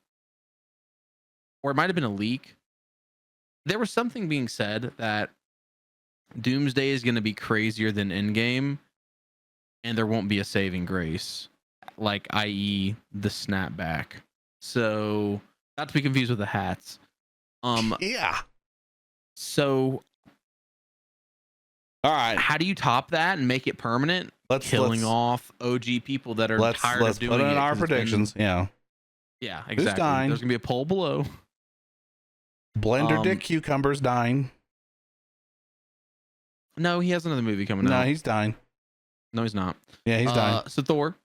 S1: or it might have been a leak. There was something being said that Doomsday is going to be crazier than Endgame, and there won't be a saving grace, like i.e. the snapback. So not to be confused with the hats.
S2: Yeah.
S1: So
S2: All right.
S1: how do you top that and make it permanent? Killing off OG people that are tired of doing it.
S2: Let's put in our
S1: 'cause it's
S2: predictions. Yeah.
S1: yeah, exactly.
S2: dying?
S1: There's gonna be a poll below.
S2: Blender Dick Cucumber's dying.
S1: No, he has another movie coming
S2: No,
S1: out.
S2: he's dying.
S1: No, he's not.
S2: Yeah, he's dying.
S1: So Thor.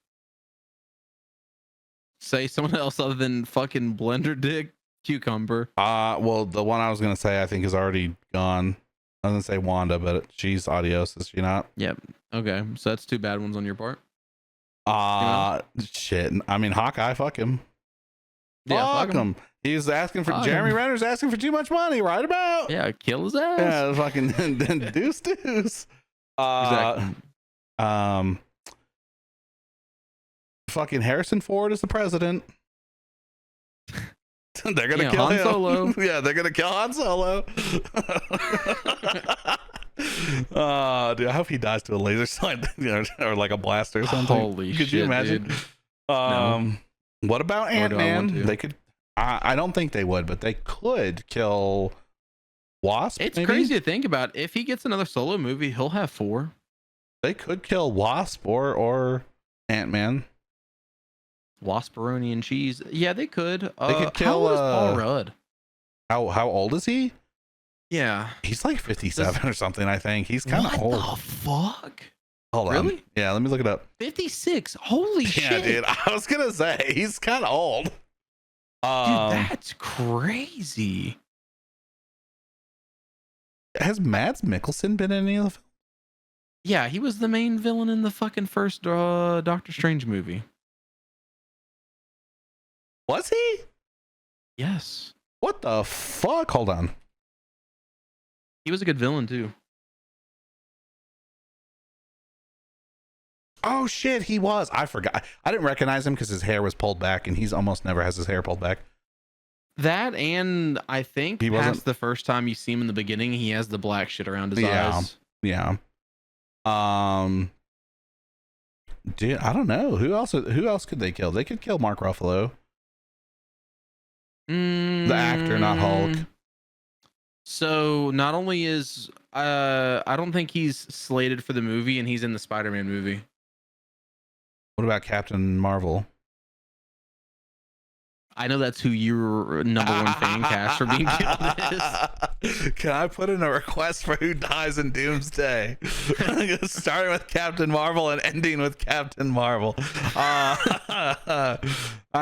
S1: Say someone else other than fucking Blender Dick Cucumber.
S2: Well, the one I was gonna say I think is already gone. I was gonna say Wanda, but she's adios, is she not?
S1: Yep. Okay, so that's two bad ones on your part.
S2: Shit. I mean, Hawkeye, fuck him.
S1: Yeah,
S2: fuck him. He's asking for
S1: Fuck
S2: Jeremy
S1: him.
S2: Renner's asking for too much money, right about?
S1: Yeah, kill his ass.
S2: Yeah, fucking deuce.
S1: Exactly.
S2: Fucking Harrison Ford is the president. They're gonna
S1: Yeah,
S2: kill
S1: Han
S2: him.
S1: Solo.
S2: Yeah, they're gonna kill Han Solo. Dude, I hope he dies to a laser sight, or like a blaster or something.
S1: Holy
S2: Could
S1: shit,
S2: you imagine?
S1: dude.
S2: What about
S1: Nor do I want
S2: Ant-Man?
S1: to.
S2: They could. I don't think they would, but they could kill Wasp.
S1: It's
S2: maybe?
S1: crazy to think about. If he gets another solo movie, he'll have 4.
S2: They could kill Wasp or Ant-Man.
S1: Wasperoni and cheese. Yeah, they could.
S2: They could
S1: How
S2: kill,
S1: old is Paul Rudd?
S2: How old is he?
S1: Yeah.
S2: He's like 57 or something, I think. He's kind of old.
S1: What the fuck?
S2: Hold on.
S1: Really?
S2: Yeah, let me look it up.
S1: 56. Holy
S2: Yeah,
S1: shit.
S2: dude. I was gonna say he's kind of old.
S1: Dude, that's crazy.
S2: Has Mads Mikkelsen been in any of the films?
S1: Yeah, he was the main villain in the fucking first Doctor Strange movie.
S2: Was he?
S1: Yes.
S2: What the fuck? Hold on.
S1: He was a good villain too.
S2: Oh shit, he was. I forgot. I didn't recognize him because his hair was pulled back, and he's almost never has his hair pulled back.
S1: That, and I think
S2: He
S1: past
S2: wasn't-
S1: the first time you see him in the beginning, he has the black shit around his
S2: Yeah.
S1: eyes.
S2: Yeah. Dude, I don't know. Who else could they kill? They could kill Mark Ruffalo. The actor, not Hulk.
S1: So not only is I don't think he's slated for the movie, and he's in the Spider-Man movie.
S2: What about Captain Marvel?
S1: I know that's who your number one fan cast for being killed is.
S2: Can I put in a request for who dies in Doomsday? Starting with Captain Marvel and ending with Captain Marvel. I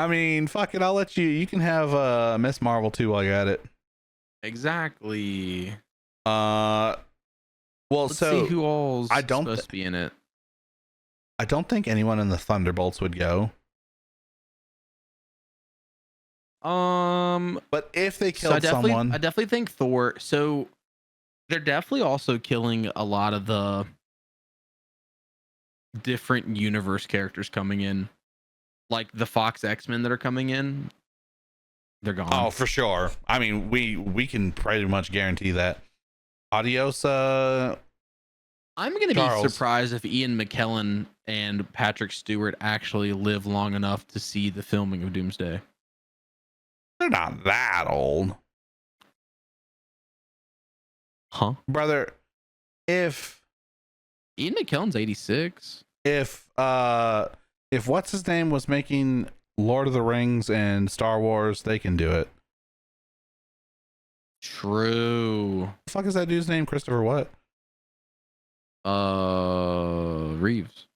S2: mean, fuck it. I'll let you. You can have Miss Marvel too while you're at it.
S1: Exactly.
S2: Well,
S1: Let's
S2: so
S1: see who all's
S2: I don't
S1: supposed to be in it.
S2: I don't think anyone in the Thunderbolts would go. But if they
S1: So I
S2: killed someone,
S1: definitely think Thor. So they're definitely also killing a lot of the different universe characters coming in, like the Fox X-Men that are coming in. They're gone.
S2: oh, for sure. I mean, we can pretty much guarantee that. Adios.
S1: I'm gonna be
S2: Charles.
S1: surprised if Ian McKellen and Patrick Stewart actually live long enough to see the filming of Doomsday.
S2: They're not that old,
S1: Huh?
S2: brother. If
S1: Ian McKellen's 86.
S2: what's his name was making Lord of the Rings and Star Wars, they can do it.
S1: True.
S2: The fuck is that dude's name? Christopher what?
S1: Reeves.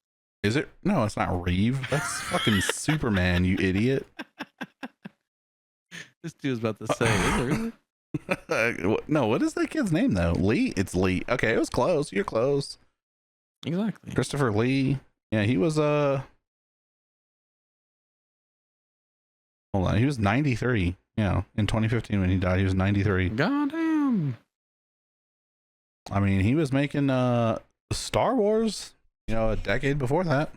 S2: Is it? No, it's not Reeve. That's fucking Superman, you idiot.
S1: This dude was about to say, is it really?
S2: No, what is that kid's name though? Lee? It's Lee. Okay, it was close. You're close.
S1: Exactly.
S2: Christopher Lee. Yeah, he was hold on, he was 93. Yeah, in 2015 when he died, he was 93.
S1: Goddamn.
S2: I mean, he was making Star Wars, you know, a decade before that.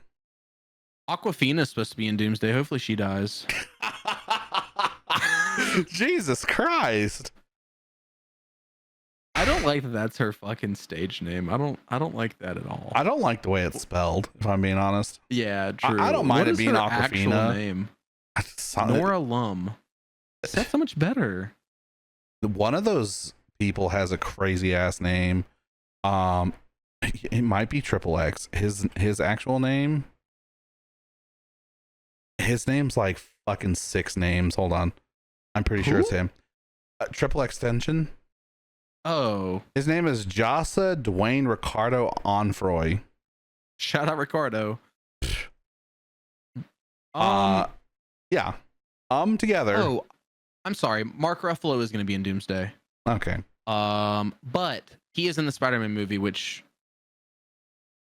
S1: Aquafina's supposed to be in Doomsday. Hopefully she dies.
S2: Jesus Christ.
S1: I don't like that that's her fucking stage name. I don't like that at all.
S2: I don't like the way it's spelled, if I'm being honest.
S1: Yeah, true.
S2: I don't mind
S1: What
S2: it
S1: is
S2: being
S1: her
S2: Aquafina.
S1: actual name? Nora Lum. That's so much better.
S2: One of those people has a crazy ass name. It might be Triple X. His actual name. His name's like fucking 6 names. Hold on, I'm pretty sure it's him. Triple Extension.
S1: Oh,
S2: his name is Jasa Dwayne Ricardo Onfroy.
S1: shout out Ricardo.
S2: Yeah. Together.
S1: Oh, I'm sorry. Mark Ruffalo is going to be in Doomsday.
S2: Okay.
S1: But he is in the Spider-Man movie, which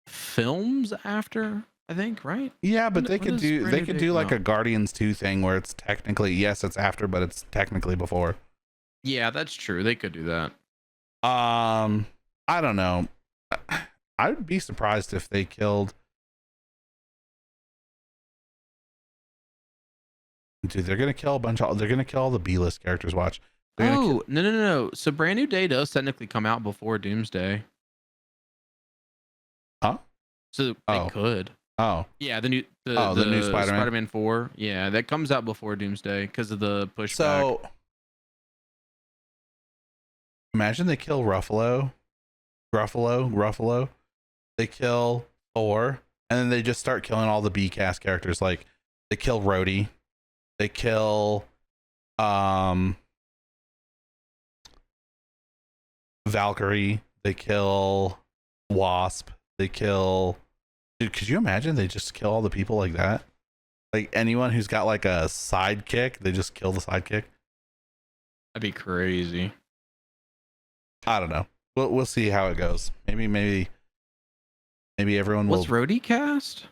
S1: films after, I think, right?
S2: Yeah, but they could do like
S1: no.
S2: a Guardians 2 thing where it's technically, yes, it's after, but it's technically before.
S1: Yeah, that's true. They could do that.
S2: I don't know. I would be surprised if they killed. Dude, they're gonna kill they're gonna kill all the B-list characters. Watch.
S1: No. So Brand New Day does technically come out before Doomsday.
S2: Huh?
S1: So they could.
S2: Oh.
S1: Yeah, the new
S2: Spider-Man.
S1: Spider-Man 4. Yeah, that comes out before Doomsday because of the pushback.
S2: So imagine they kill Ruffalo. They kill Thor, and then they just start killing all the B cast characters. Like they kill Rhodey. They kill Valkyrie. They kill Wasp. They kill. Dude, could you imagine they just kill all the people like that? Like anyone who's got like a sidekick, they just kill the sidekick.
S1: That'd be crazy.
S2: I don't know. We'll see how it goes. Maybe everyone will.
S1: What's Rhodey cast?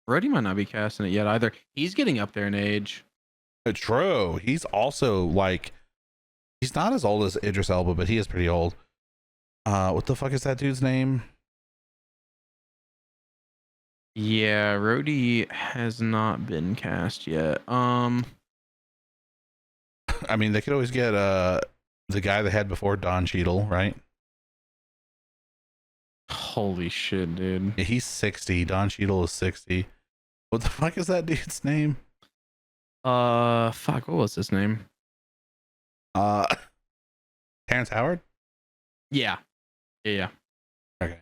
S1: Rhodey might not be casting it yet either. He's getting up there in age.
S2: True. He's also like, he's not as old as Idris Elba, but he is pretty old. What the fuck is that dude's name?
S1: Yeah, Rhodey has not been cast yet.
S2: I mean, they could always get the guy they had before, Don Cheadle, right?
S1: Holy shit, dude.
S2: Yeah, he's 60. Don Cheadle is 60. What the fuck is that dude's name?
S1: Fuck, what was his name?
S2: Terrence Howard?
S1: Yeah. Okay.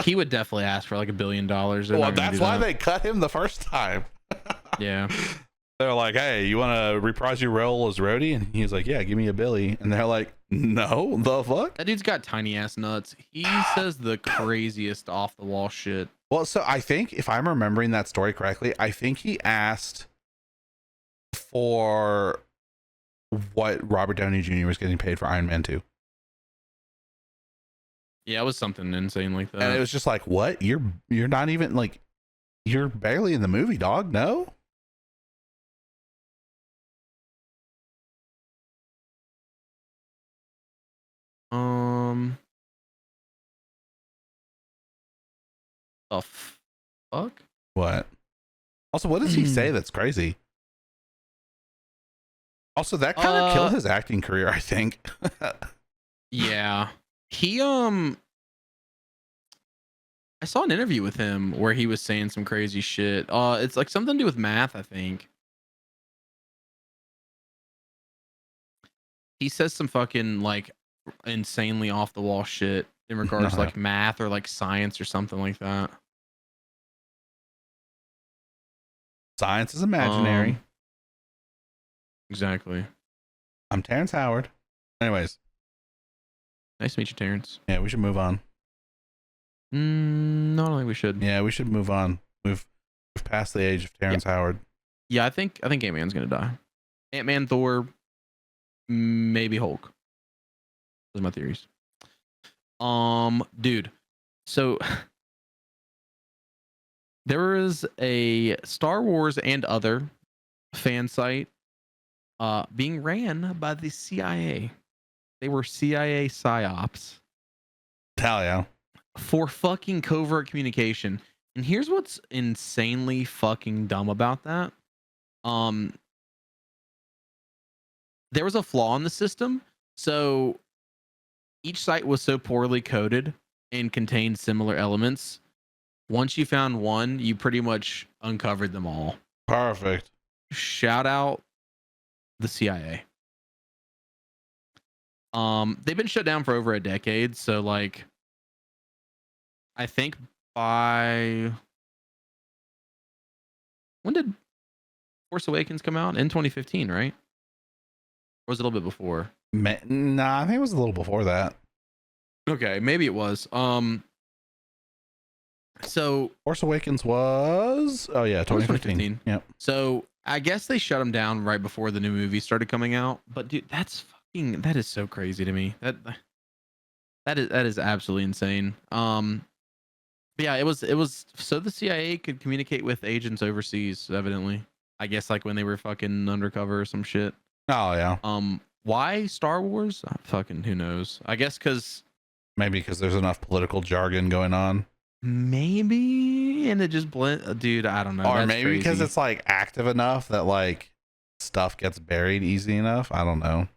S1: He would definitely ask for like $1 billion.
S2: Well, that's why they cut him the first time.
S1: Yeah.
S2: They're like, hey, you want to reprise your role as Rhodey? And he's like, yeah, give me $1 billion. And they're like, no, the fuck?
S1: That dude's got tiny ass nuts. He says the craziest off the wall shit.
S2: Well, so I think if I'm remembering that story correctly, I think he asked for what Robert Downey Jr. was getting paid for Iron Man 2.
S1: Yeah, it was something insane like that.
S2: And it was just like, what? You're not even like, you're barely in the movie, dog. No.
S1: The fuck?
S2: What? Also, what does he say that's crazy? Also, that kind of killed his acting career, I think.
S1: Yeah. He I saw an interview with him where he was saying some crazy shit. It's like something to do with math, I think. He says some fucking like insanely off the wall shit in regards to like math or like science or something like that.
S2: Science is imaginary.
S1: Exactly.
S2: I'm Terrence Howard. Anyways.
S1: Nice to meet you, Terrence.
S2: Yeah, we should move on.
S1: No, I don't think we should.
S2: Yeah, we should move on. We've passed the age of Terrence Howard.
S1: Yeah, I think Ant-Man's gonna die. Ant-Man, Thor, maybe Hulk. Those are my theories. Dude. So there is a Star Wars and other fan site being ran by the CIA. They were CIA psyops.
S2: Hell yeah.
S1: For fucking covert communication. And here's what's insanely fucking dumb about that. There was a flaw in the system. So each site was so poorly coded and contained similar elements. Once you found one, you pretty much uncovered them all.
S2: Perfect.
S1: Shout out the CIA. They've been shut down for over a decade, so like I think by when did Force Awakens come out? In 2015, right? Or was it a little bit before?
S2: Nah, I think it was a little before that.
S1: Okay, maybe it was. So
S2: Force Awakens was 2015. Yep.
S1: So I guess they shut them down right before the new movie started coming out. But dude, that is so crazy to me. That is absolutely insane. But yeah, it was so the CIA could communicate with agents overseas, evidently. I guess like when they were fucking undercover or some shit.
S2: Oh yeah.
S1: Why Star Wars? Fucking who knows? I guess
S2: maybe because there's enough political jargon going on.
S1: Maybe, and it just dude, I don't know.
S2: Or
S1: That's
S2: maybe because
S1: crazy.
S2: it's like active enough that like stuff gets buried easy enough. I don't know.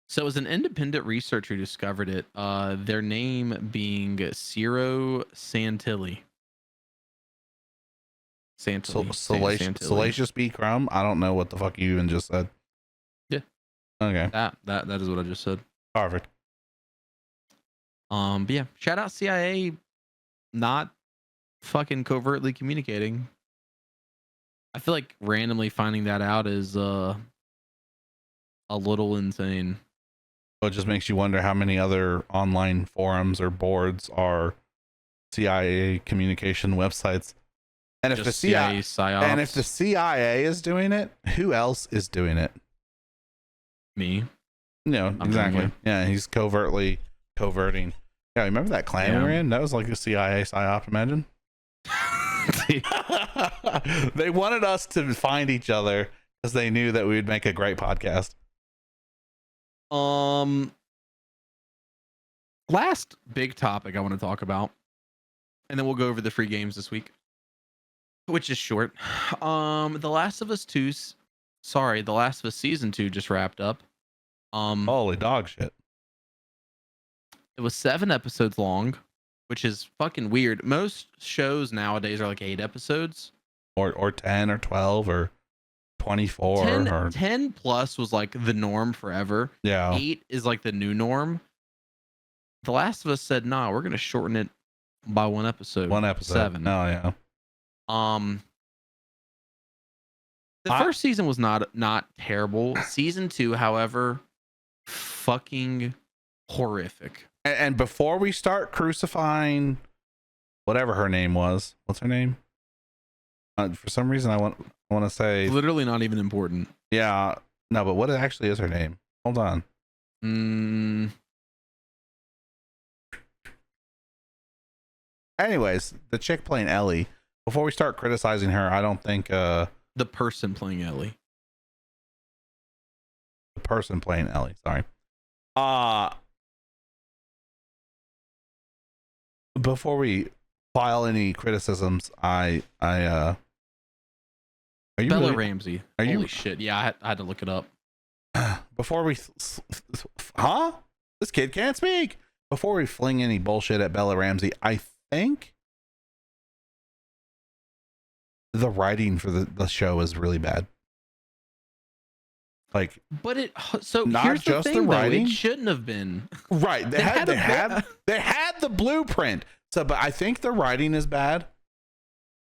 S1: So it was an independent researcher who discovered it. Their name being Ciro Santilli.
S2: Salacious B. Crumb. I don't know what the fuck you even just said.
S1: Yeah.
S2: Okay.
S1: That is what I just said.
S2: Perfect.
S1: But yeah, shout out CIA, not fucking covertly communicating. I feel like randomly finding that out is a little insane.
S2: Well, it just makes you wonder how many other online forums or boards are CIA communication websites. And if the CIA is doing it, who else is doing it?
S1: Me.
S2: No, exactly. Yeah, he's coverting. Yeah, remember that clan we were in? That was like a CIA psyop, imagine. They wanted us to find each other because they knew that we would make a great podcast.
S1: Last big topic I want to talk about, and then we'll go over the free games this week, which is short. The Last of Us season 2 just wrapped up.
S2: Holy dog shit.
S1: It was 7 episodes long, which is fucking weird. Most shows nowadays are like 8 episodes.
S2: Or 10 or 12 or 24
S1: 10 plus was like the norm forever.
S2: Yeah.
S1: 8 is like the new norm. The Last of Us said, nah, we're gonna shorten it by 1 episode.
S2: 1 episode.
S1: 7.
S2: Oh yeah.
S1: The first season was not terrible. Season 2, however, fucking horrific.
S2: And before we start crucifying whatever her name was, what's her name? For some reason I want to say
S1: Literally not even important.
S2: Yeah. No, but what actually is her name? Hold on. Anyways, the chick playing Ellie. Before we start criticizing her, I don't think
S1: the person playing Ellie.
S2: The person playing Ellie, sorry. Before we file any criticisms, are you
S1: Bella
S2: really,
S1: Ramsey. Holy shit. Yeah, I had to look it up.
S2: Before we this kid can't speak. Before we fling any bullshit at Bella Ramsey, I think the writing for the show is really bad. Like,
S1: but here's
S2: just
S1: the thing,
S2: the writing.
S1: Though, it shouldn't have been.
S2: Right. They had the blueprint. So, but I think the writing is bad.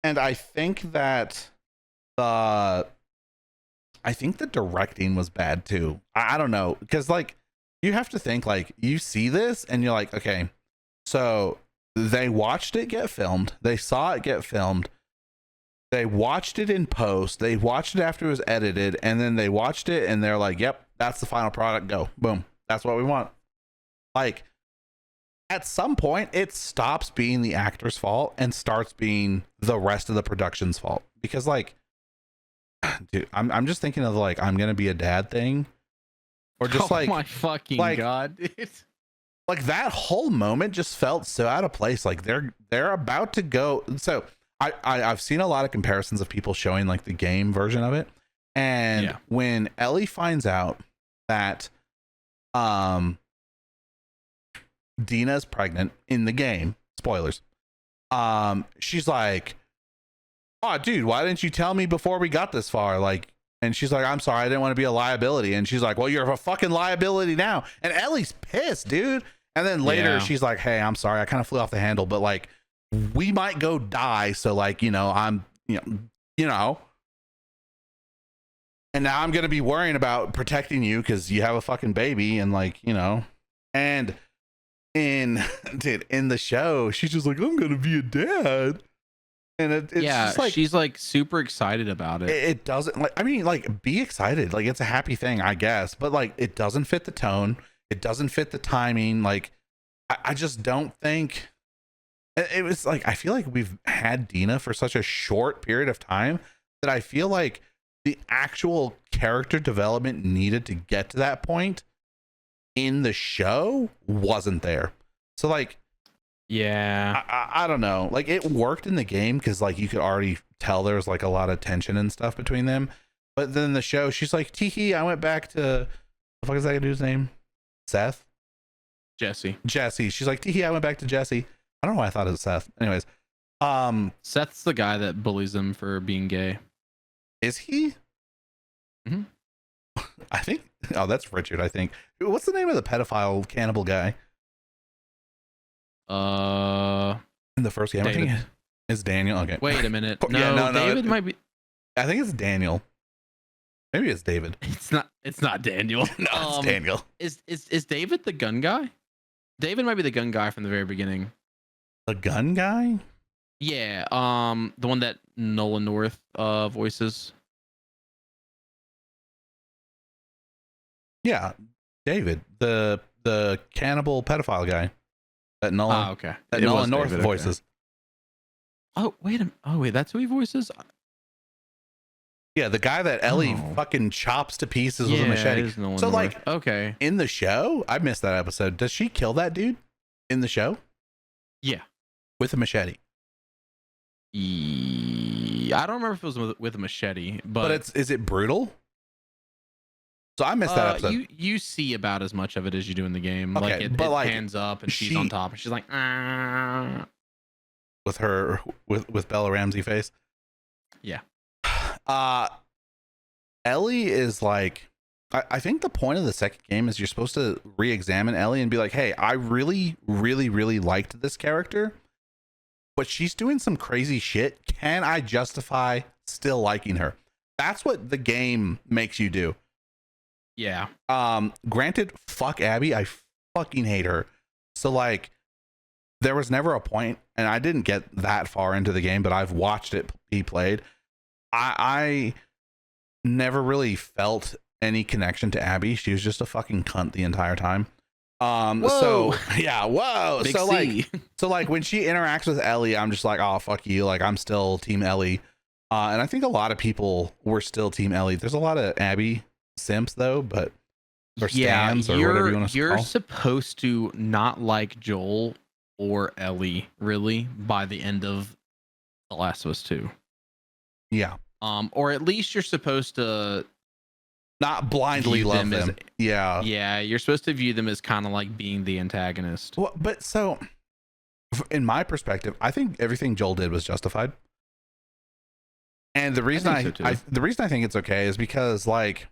S2: And I think that the I think the directing was bad too. I don't know, because like you have to think, like, you see this and you're like, okay, so they watched it get filmed, they saw it get filmed, they watched it in post, they watched it after it was edited, and then they watched it and they're like, yep, that's the final product, go, boom, that's what we want. Like, at some point it stops being the actor's fault and starts being the rest of the production's fault, because like, dude, I'm just thinking of like, I'm gonna be a dad thing, or just
S1: Oh my fucking god, dude.
S2: Like that whole moment just felt so out of place. Like they're about to go. So I've seen a lot of comparisons of people showing like the game version of it, and when Ellie finds out that Dina's pregnant in the game, spoilers, she's like, oh dude, why didn't you tell me before we got this far? Like, and she's like, I'm sorry, I didn't want to be a liability. And she's like, well, you're a fucking liability now. And Ellie's pissed, dude. And then later she's like, hey, I'm sorry, I kind of flew off the handle, but like, we might go die, so like, I'm you know, and now I'm gonna be worrying about protecting you because you have a fucking baby, and like, and in the show she's just like, I'm gonna be a dad. And it's just like,
S1: she's like super excited about it.
S2: It doesn't, like, I mean, like, be excited, like it's a happy thing, I guess, but like it doesn't fit the tone, it doesn't fit the timing. Like I just don't think it was like, I feel like we've had Dina for such a short period of time that I feel like the actual character development needed to get to that point in the show wasn't there. So like, I don't know, like it worked in the game because like you could already tell there was like a lot of tension and stuff between them, but then the show she's like, teehee, I went back to, the fuck is that dude's name? Jesse. She's like, teehee, I went back to Jesse. I don't know why I thought it was Seth. Anyways,
S1: Seth's the guy that bullies him for being gay.
S2: Is he?
S1: Mm-hmm.
S2: I think, oh, that's Richard, I think. What's the name of the pedophile cannibal guy in the first game?
S1: David.
S2: I think it's Daniel. Okay,
S1: wait a minute. No, David might be.
S2: I think it's Daniel. Maybe it's David.
S1: It's not Daniel.
S2: No, it's Daniel.
S1: Is David the gun guy? David might be the gun guy from the very beginning.
S2: The gun guy?
S1: Yeah, the one that Nolan North voices.
S2: Yeah, David, the cannibal pedophile guy that Nolan that Nolan North voices.
S1: Okay. Oh wait, that's who he voices?
S2: Yeah, the guy that Ellie fucking chops to pieces with a machete. So
S1: North.
S2: like,
S1: okay,
S2: in the show, I missed that episode. Does she kill that dude in the show?
S1: Yeah,
S2: with a machete.
S1: I don't remember if it was with a machete, but
S2: is it brutal? So I missed that episode.
S1: You see about as much of it as you do in the game.
S2: Okay,
S1: like it pans up and she's on top and she's like, ah.
S2: With her with Bella Ramsey face.
S1: Yeah.
S2: Ellie is like, I think the point of the second game is you're supposed to re-examine Ellie and be like, hey, I really, really, really liked this character, but she's doing some crazy shit. Can I justify still liking her? That's what the game makes you do.
S1: Yeah.
S2: Granted, fuck Abby. I fucking hate her. So like, there was never a point, and I didn't get that far into the game, but I've watched it be played. I never really felt any connection to Abby. She was just a fucking cunt the entire time. So yeah, whoa.
S1: Big C.
S2: so like when she interacts with Ellie, I'm just like, oh fuck you. Like I'm still team Ellie. And I think a lot of people were still team Ellie. There's a lot of Abby simps though, but or stands or whatever you want to call.
S1: You're supposed to not like Joel or Ellie really by the end of The Last of Us 2.
S2: Yeah.
S1: Or at least you're supposed to
S2: not blindly love them. Yeah.
S1: Yeah, you're supposed to view them as kind of like being the antagonist.
S2: Well, but so in my perspective, I think everything Joel did was justified. And the reason the reason I think it's okay is because like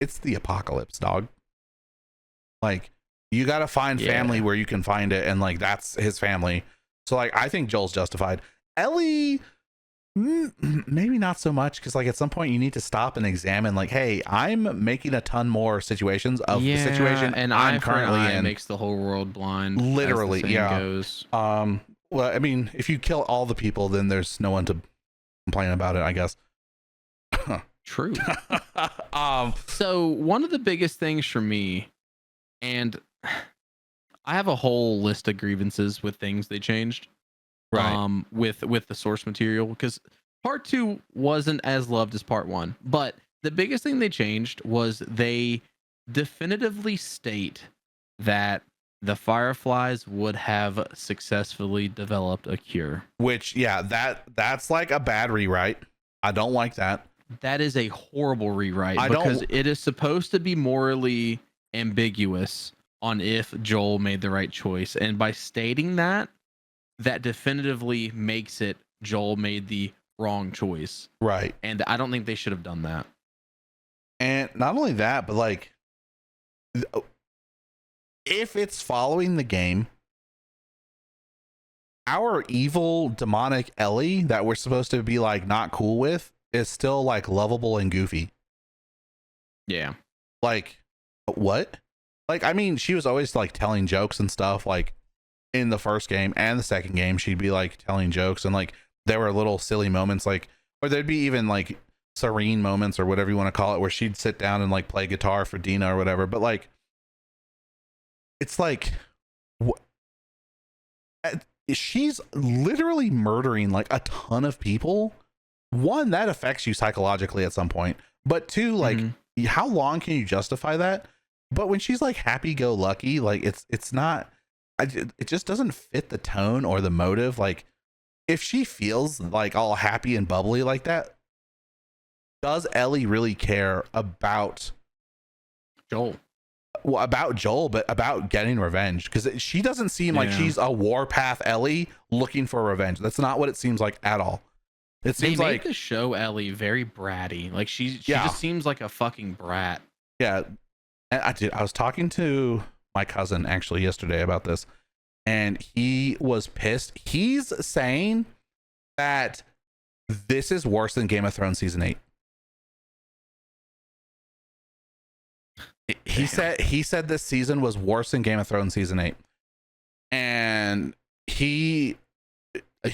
S2: it's the apocalypse, dog. Like you got to find family where you can find it, and like that's his family. So like I think Joel's justified. Ellie, Maybe not so much, because like at some point you need to stop and examine like, hey, I'm making a ton more situations of the
S1: Yeah,
S2: situation
S1: an
S2: I'm
S1: eye for an
S2: currently
S1: eye
S2: in.
S1: makes the whole world blind, as the
S2: Literally,
S1: saying
S2: yeah.
S1: goes.
S2: Well, I mean, if you kill all the people, then there's no one to complain about it, I guess.
S1: True.
S2: um
S1: So one of the biggest things for me, and I have a whole list of grievances with things they changed.
S2: right.
S1: With the source material, because part two wasn't as loved as part one. But the biggest thing they changed was they definitively state that the fireflies would have successfully developed a cure.
S2: Which, yeah, that's like a bad rewrite. I don't like that.
S1: That is a horrible rewrite
S2: I
S1: because
S2: don't.
S1: it is supposed to be morally ambiguous on if Joel made the right choice. And by stating that, that definitively makes it Joel made the wrong choice.
S2: Right.
S1: And I don't think they should have done that.
S2: And not only that, but like, if it's following the game, our evil demonic Ellie that we're supposed to be like not cool with is still like lovable and goofy.
S1: Yeah.
S2: Like, what? Like, I mean, she was always like telling jokes and stuff. Like in the first game and the second game, she'd be like telling jokes, and like there were little silly moments, like, or there'd be even like serene moments or whatever you want to call it, where she'd sit down and like play guitar for Dina or whatever. But like, it's like, she's literally murdering like a ton of people. One, that affects you psychologically at some point, but two, like, how long can you justify that? But when she's like happy-go-lucky, like it's not, it just doesn't fit the tone or the motive. Like, if she feels like all happy and bubbly like that, does Ellie really care about
S1: Joel?
S2: Well, about Joel, but about getting revenge? Because she doesn't seem like she's a warpath Ellie looking for revenge. That's not what it seems like at all. It seems
S1: they made
S2: like
S1: the show Ellie very bratty. Like she just seems like a fucking brat.
S2: Yeah. And I was talking to my cousin actually yesterday about this, and he was pissed. He's saying that this is worse than Game of Thrones season 8. He said this season was worse than Game of Thrones season 8. And he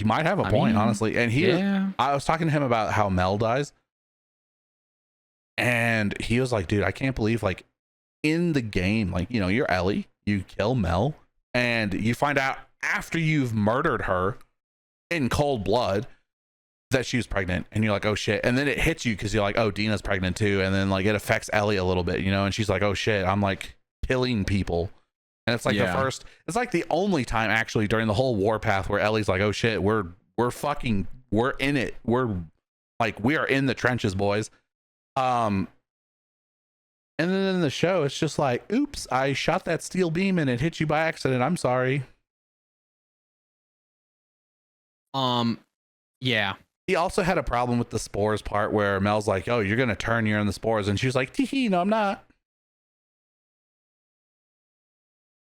S2: might have a point, honestly. And I was talking to him about how Mel dies, and he was like, dude, I can't believe, like, in the game, like, you know, you're Ellie, you kill Mel, and you find out after you've murdered her in cold blood that she was pregnant, and you're like, oh shit. And then it hits you because you're like, oh, Dina's pregnant too. And then like it affects Ellie a little bit, you know, and she's like, oh shit, I'm like killing people. And it's like it's like the only time actually during the whole warpath where Ellie's like, oh shit, we're in it, we're like, we are in the trenches, boys. And then in the show it's just like, oops, I shot that steel beam and it hit you by accident, I'm sorry.
S1: Yeah.
S2: He also had a problem with the spores part where Mel's like, oh, you're gonna turn, you're in the spores, and she's like, tee, no, I'm not.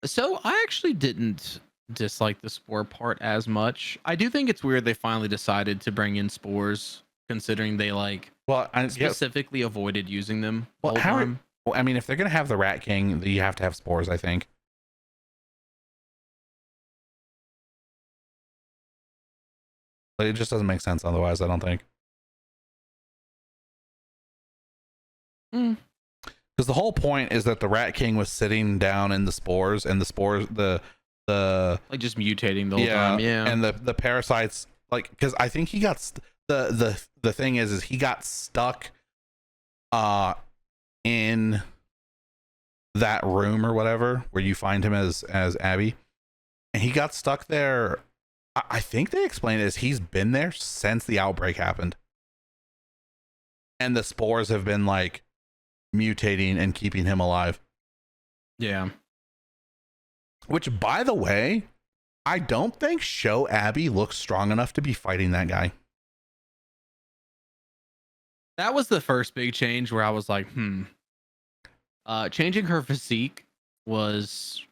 S1: So I actually didn't dislike the spore part as much. I do think it's weird they finally decided to bring in spores, considering they like specifically avoided using them all the time.
S2: I mean, if they're gonna have the Rat King, you have to have spores, I think. Like, it just doesn't make sense otherwise, I don't think. Because the whole point is that the Rat King was sitting down in the spores, and the spores, the
S1: like just mutating the whole time,
S2: and the parasites, like, because I think he got the thing is he got stuck in that room or whatever where you find him as Abby, and he got stuck there. I think they explained it as he's been there since the outbreak happened, and the spores have been like mutating and keeping him alive.
S1: Yeah.
S2: Which, by the way, I don't think Show Abby looks strong enough to be fighting that guy.
S1: That was the first big change where I was like, changing her physique was...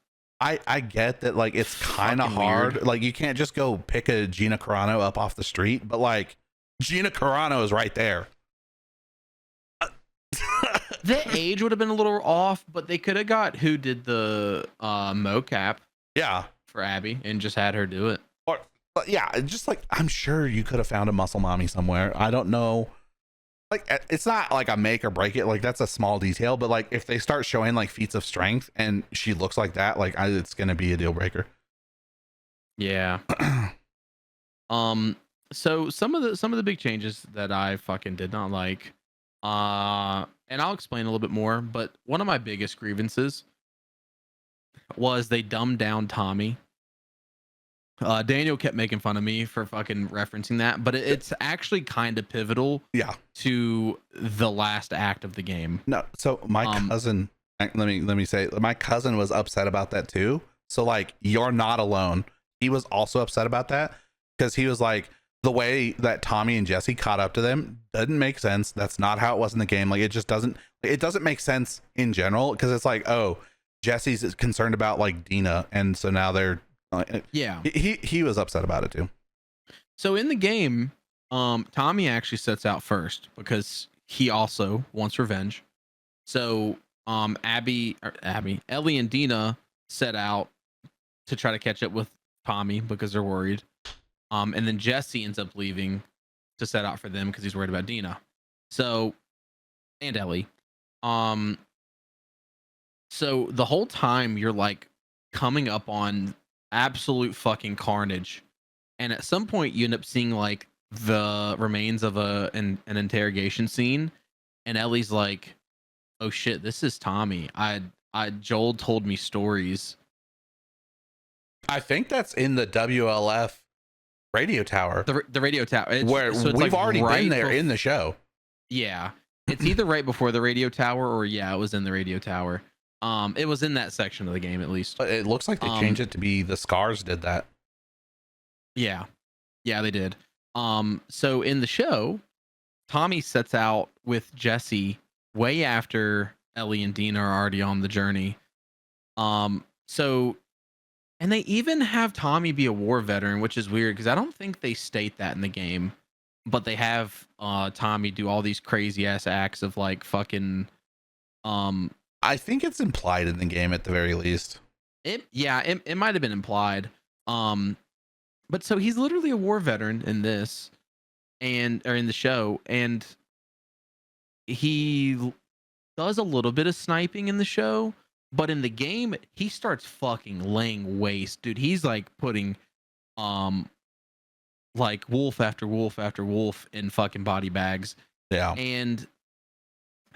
S2: I get that, like, it's kind of hard. Weird. Like, you can't just go pick a Gina Carano up off the street, but like, Gina Carano is right there.
S1: The age would have been a little off, but they could have got who did the mocap
S2: Yeah.
S1: for Abby and just had her do it.
S2: Or, but yeah, just like I'm sure you could have found a muscle mommy somewhere. I don't know. Like it's not like a make or break it. Like that's a small detail, but like if they start showing like feats of strength and she looks like that, like it's gonna be a deal breaker.
S1: Yeah. So some of the big changes that I fucking did not like, and I'll explain a little bit more, but one of my biggest grievances was they dumbed down Tommy. Daniel kept making fun of me for fucking referencing that, but it's actually kind of pivotal
S2: Yeah.
S1: to the last act of the game.
S2: No, so my cousin, let me say, my cousin was upset about that too. So like, you're not alone. He was also upset about that because he was like, the way that Tommy and Jesse caught up to them doesn't make sense. That's not how it was in the game. Like it just doesn't make sense in general because it's like, oh, Jesse's concerned about like Dina, and so now they're
S1: Yeah.
S2: He was upset about it too.
S1: So in the game, Tommy actually sets out first because he also wants revenge. So Ellie and Dina set out to try to catch up with Tommy because they're worried. And then Jesse ends up leaving to set out for them because he's worried about Dina. So, and Ellie. So the whole time you're like coming up on absolute fucking carnage. And at some point you end up seeing like the remains of an interrogation scene. And Ellie's like, oh shit, this is Tommy. Joel told me stories.
S2: I think that's in the WLF radio tower.
S1: The radio tower.
S2: Where
S1: so it's
S2: we've
S1: like
S2: already been there in the show.
S1: Yeah. It's either right before the radio tower or it was in the radio tower. It was in that section of the game at least.
S2: But it looks like they changed it to be the Scars did that.
S1: Yeah. Yeah, they did. So in the show, Tommy sets out with Jesse way after Ellie and Dina are already on the journey. And they even have Tommy be a war veteran, which is weird because I don't think they state that in the game. But they have Tommy do all these crazy ass acts of like fucking
S2: I think it's implied in the game at the very least.
S1: It might have been implied. But so he's literally a war veteran in this or in the show, and he does a little bit of sniping in the show, but in the game he starts fucking laying waste, dude. He's like putting like wolf after wolf after wolf in fucking body bags.
S2: Yeah.
S1: And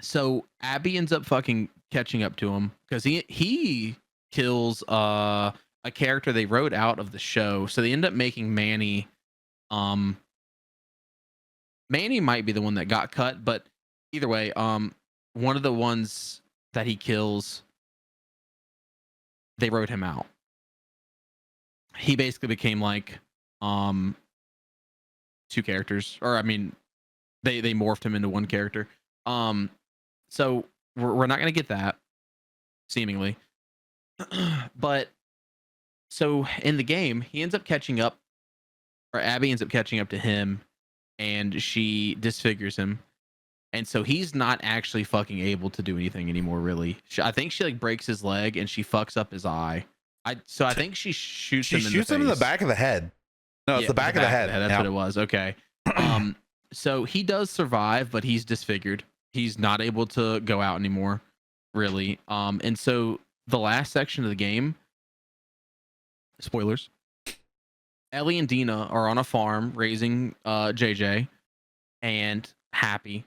S1: so Abby ends up fucking catching up to him because he kills a character they wrote out of the show. So they end up making Manny. Manny might be the one that got cut, but either way, one of the ones that he kills, they wrote him out. He basically became like two characters, or I mean, they morphed him into one character. So we're not gonna get that, seemingly. But so in the game, he ends up catching up, or Abby ends up catching up to him, and she disfigures him, and so he's not actually fucking able to do anything anymore. Really, I think she like breaks his leg and she fucks up his eye. I think she shoots him in the
S2: back of the head. No, it's the back of the head.
S1: That's what it was. Okay. So he does survive, but he's disfigured. He's not able to go out anymore, really. And so the last section of the game, spoilers, Ellie and Dina are on a farm raising JJ and Happy.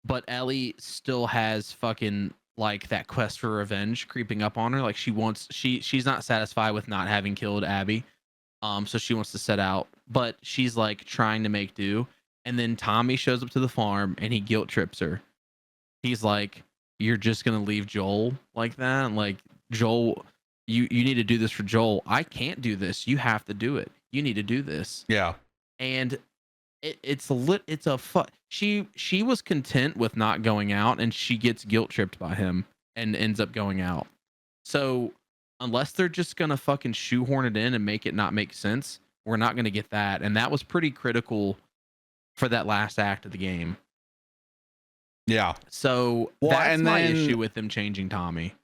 S1: But Ellie still has fucking like that quest for revenge creeping up on her. Like she's not satisfied with not having killed Abby. So she wants to set out, but she's like trying to make do. And then Tommy shows up to the farm and he guilt trips her. He's like, "You're just gonna leave Joel like that? Like Joel, you need to do this for Joel. I can't do this. You have to do it. You need to do this."
S2: Yeah.
S1: And she was content with not going out, and she gets guilt tripped by him and ends up going out. So unless they're just gonna fucking shoehorn it in and make it not make sense, we're not gonna get that. And that was pretty critical for that last act of the game.
S2: Yeah.
S1: So
S2: Well,
S1: that's
S2: and
S1: my
S2: then
S1: issue with them changing Tommy.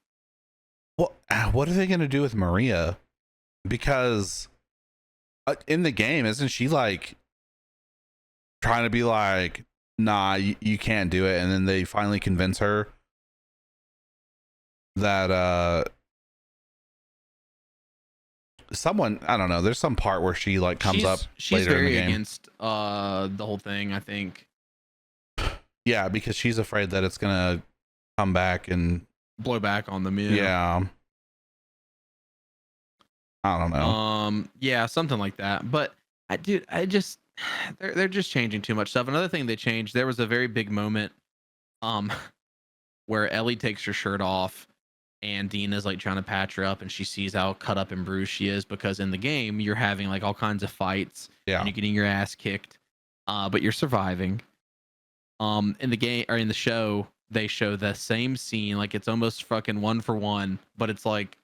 S2: what are they going to do with Maria? Because in the game, isn't she like trying to be like, nah, you can't do it, and then they finally convince her that someone, I don't know, there's some part where she like comes up
S1: She's
S2: later in the
S1: very
S2: game.
S1: against the whole thing, I think.
S2: Yeah, because she's afraid that it's gonna come back and
S1: blow back on them.
S2: Yeah. I don't know.
S1: Yeah, something like that. But I just they're just changing too much stuff. Another thing they changed, there was a very big moment where Ellie takes her shirt off and Dina's like trying to patch her up, and she sees how cut up and bruised she is, because in the game you're having like all kinds of fights and you're getting your ass kicked, but you're surviving. In the game or in the show, they show the same scene, like it's almost fucking 1-for-1, but it's like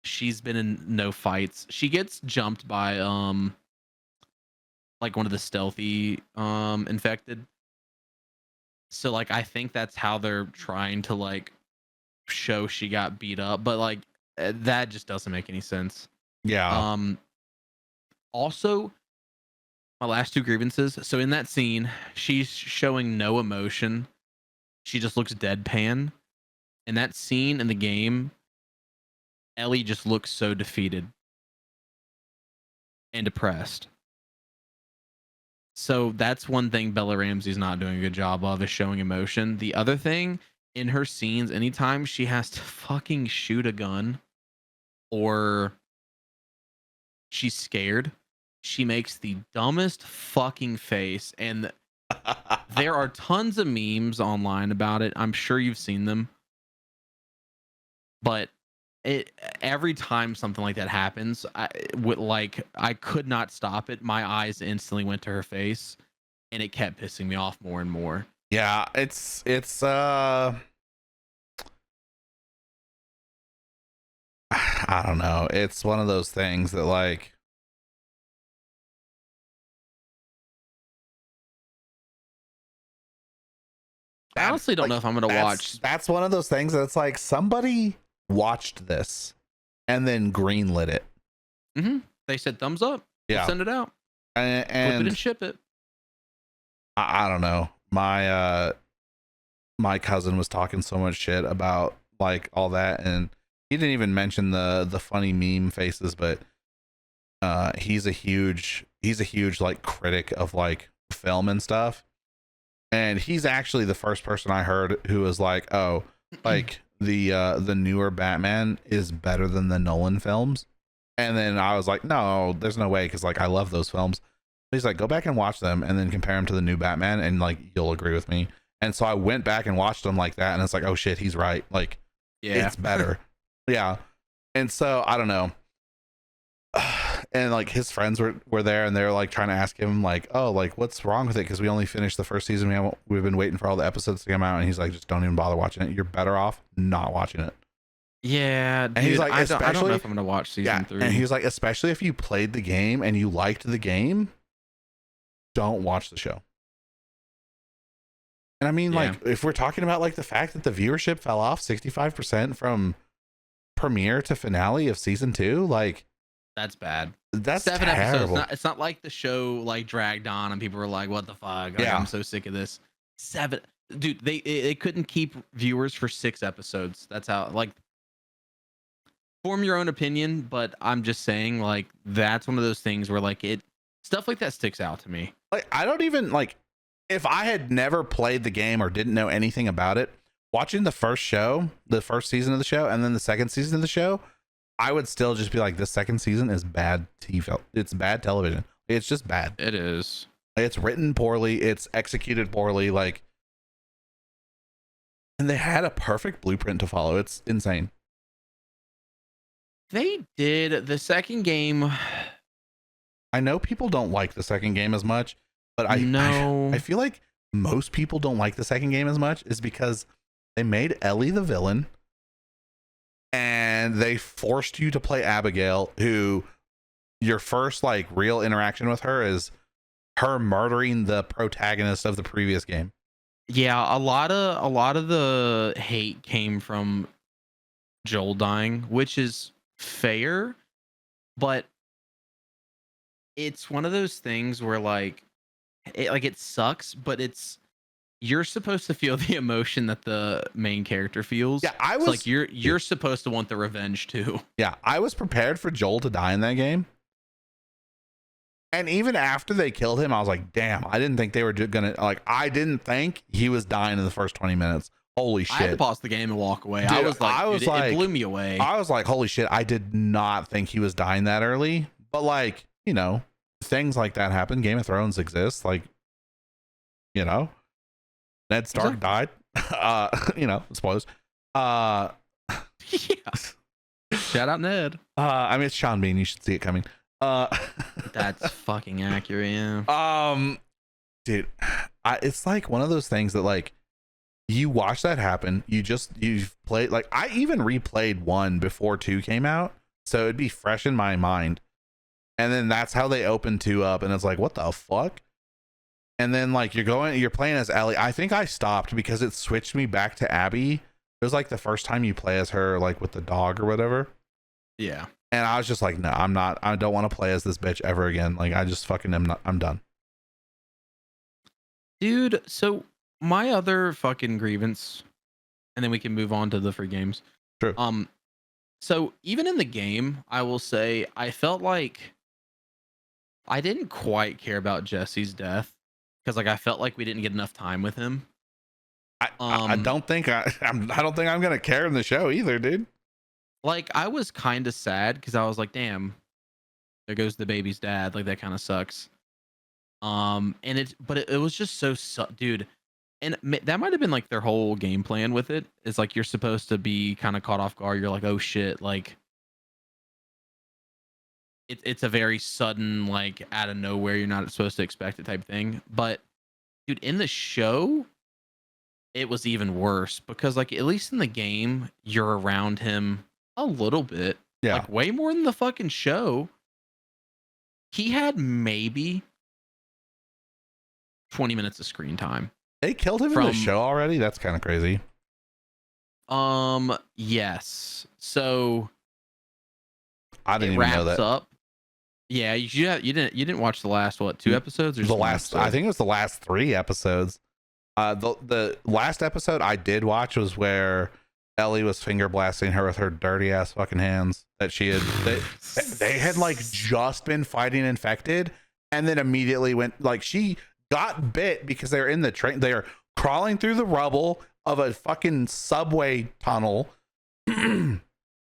S1: she's been in no fights. She gets jumped by like one of the stealthy infected. So like I think that's how they're trying to like show she got beat up, but like that just doesn't make any sense.
S2: Yeah.
S1: Also, my last two grievances. So in that scene, she's showing no emotion. She just looks deadpan. In that scene in the game, Ellie just looks so defeated and depressed. So that's one thing Bella Ramsey's not doing a good job of, is showing emotion. The other thing, in her scenes, anytime she has to fucking shoot a gun or she's scared, she makes the dumbest fucking face. And there are tons of memes online about it. I'm sure you've seen them. But every time something like that happens, I could not stop it. My eyes instantly went to her face, and it kept pissing me off more and more.
S2: Yeah, it's I don't know. It's one of those things that like
S1: I honestly don't know if I'm gonna watch.
S2: That's one of those things that's like somebody watched this and then greenlit it.
S1: Mm-hmm. They said thumbs up.
S2: Yeah,
S1: we'll send it out.
S2: And
S1: flip it and ship it.
S2: I don't know. My cousin was talking so much shit about like all that, and he didn't even mention the funny meme faces, but he's a huge like critic of like film and stuff. And he's actually the first person I heard who was like, oh, like the newer Batman is better than the Nolan films. And then I was like, no, there's no way, because like I love those films. But he's like, go back and watch them and then compare them to the new Batman, and like you'll agree with me. And so I went back and watched them like that, and it's like, oh shit, he's right. Like, yeah, it's better. Yeah. And so I don't know. And like his friends were there, and they were like trying to ask him like, oh, like what's wrong with it, because we only finished the first season, we've been waiting for all the episodes to come out. And he's like, just don't even bother watching it, you're better off not watching it.
S1: Yeah, dude,
S2: and he's like,
S1: I don't know if I'm gonna watch season 3.
S2: And he's like, especially if you played the game and you liked the game, don't watch the show. And I mean, like, if we're talking about like the fact that the viewership fell off 65% from premiere to finale of season 2, like,
S1: that's bad.
S2: That's
S1: 7
S2: terrible.
S1: episodes. It's not like the show like dragged on and people were like, what the fuck? Like, I'm so sick of this. 7, dude, they couldn't keep viewers for 6 episodes. That's how, like, form your own opinion, but I'm just saying, like, that's one of those things where like stuff like that sticks out to me.
S2: Like, I don't even like, if I had never played the game or didn't know anything about it, watching the first season of the show and then the second season of the show, I would still just be like, this second season is bad TV. It's bad television. It's just bad.
S1: It is.
S2: It's written poorly. It's executed poorly. Like, and they had a perfect blueprint to follow. It's insane.
S1: They did. The second game,
S2: I know people don't like the second game as much, but I feel like most people don't like the second game as much is because they made Ellie the villain, and they forced you to play Abigail, who your first like real interaction with her is her murdering the protagonist of the previous game.
S1: Yeah, a lot of the hate came from Joel dying, which is fair, but it's one of those things where it sucks, but you're supposed to feel the emotion that the main character feels.
S2: Yeah, I
S1: It's
S2: was
S1: like you're supposed to want the revenge too.
S2: yeah, I was prepared for Joel to die in that game. And even after they killed him, I was like, damn, I didn't think they were gonna I didn't think he was dying in the first 20 minutes. Holy shit.
S1: I had to pause the game and walk away.
S2: Dude,
S1: It blew me away.
S2: I was like, holy shit, I did not think he was dying that early. But like, you know, things like that happen. Game of Thrones exists. Like, you know, Ned Stark died. You know, spoilers.
S1: Yeah. Shout out Ned.
S2: I mean, it's Sean Bean. You should see it coming.
S1: That's fucking accurate. Yeah.
S2: Dude, it's like one of those things that like you watch that happen. You've played, like, I even replayed 1 before 2 came out, so it'd be fresh in my mind. And then that's how they open 2 up, and it's like, what the fuck? And then like you're playing as Ellie. I think I stopped because it switched me back to Abby. It was like the first time you play as her, like with the dog or whatever.
S1: Yeah.
S2: And I was just like, no, I don't want to play as this bitch ever again. Like, I just fucking I'm done.
S1: Dude, so my other fucking grievance, and then we can move on to the free games.
S2: True.
S1: So even in the game, I will say I felt like I didn't quite care about Jesse's death because like I felt like we didn't get enough time with him.
S2: I don't think I don't think I'm gonna care in the show either, dude.
S1: Like I was kind of sad because I was like, damn, there goes the baby's dad. Like that kind of sucks. And it was just dude. And that might have been like their whole game plan with it. It's like you're supposed to be kind of caught off guard. You're like, oh shit, like it's a very sudden, like out of nowhere, you're not supposed to expect it type thing. But dude, in the show, it was even worse because like at least in the game, you're around him a little bit.
S2: Yeah.
S1: Like way more than the fucking show. He had maybe 20 minutes of screen time.
S2: They killed him in the show already? That's kind of crazy.
S1: Yes. So
S2: I didn't even know that.
S1: Up. Yeah, you didn't watch the last 2 episodes or
S2: the last I think it was the last 3 episodes. The last episode I did watch was where Ellie was finger blasting her with her dirty ass fucking hands that she had they had like just been fighting infected and then immediately went like she got bit because they're in the train. They're crawling through the rubble of a fucking subway tunnel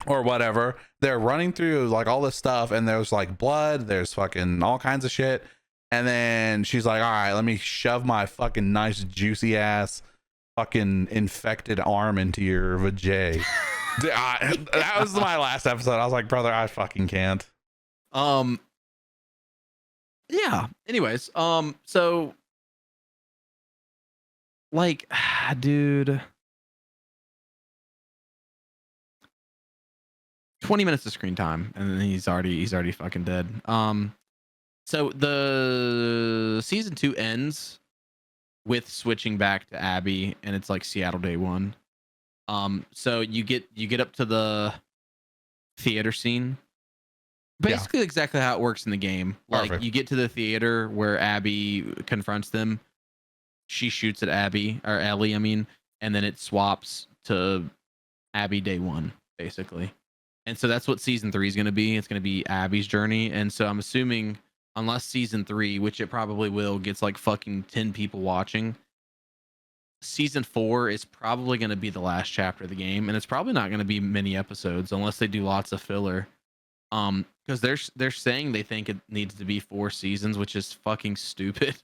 S2: or whatever. They're running through like all this stuff and there's like blood, there's fucking all kinds of shit. And then she's like, all right, let me shove my fucking nice juicy ass fucking infected arm into your vajay. That was my last episode. I was like, brother, I fucking can't.
S1: Yeah. Anyways, so like, dude, 20 minutes of screen time, and then he's already fucking dead. So the season 2 ends with switching back to Abby, and it's like Seattle day 1. So you get up to the theater scene. Basically exactly how it works in the game. Like
S2: Perfect.
S1: you get to the theater where Abby confronts them. She shoots at Abby or Ellie, I mean, and then it swaps to Abby day 1, basically. And so that's what season 3 is going to be. It's going to be Abby's journey. And so I'm assuming unless season 3, which it probably will, gets like fucking 10 people watching, season 4 is probably going to be the last chapter of the game, and it's probably not going to be many episodes unless they do lots of filler. Because they're saying they think it needs to be 4 seasons, which is fucking stupid.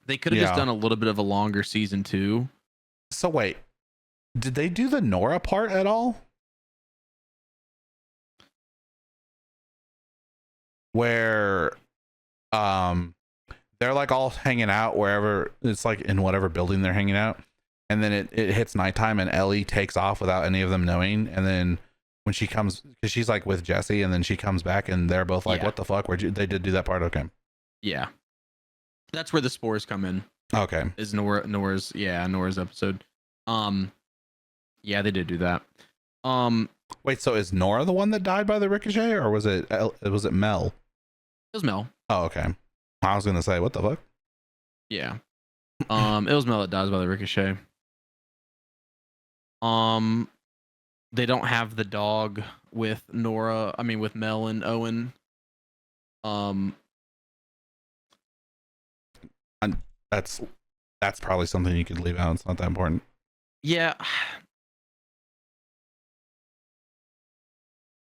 S1: They could have just done a little bit of a longer season 2.
S2: So wait, did they do the Nora part at all? Where they're like all hanging out wherever it's like in whatever building they're hanging out, and then it hits nighttime and Ellie takes off without any of them knowing, and then when she comes, because she's like with Jesse, and then she comes back and they're both like, what the fuck, they did do that part? Okay.
S1: Yeah, That's where the spores come in.
S2: Okay.
S1: Is Nora's episode. Yeah, they did do that.
S2: Wait, so is Nora the one that died by the ricochet, or was it Mel?
S1: It was Mel.
S2: Oh, okay. I was gonna say, what the fuck?
S1: Yeah. It was Mel that dies by the ricochet. They don't have the dog with Nora. I mean, with Mel and Owen.
S2: And that's probably something you could leave out. It's not that important.
S1: Yeah.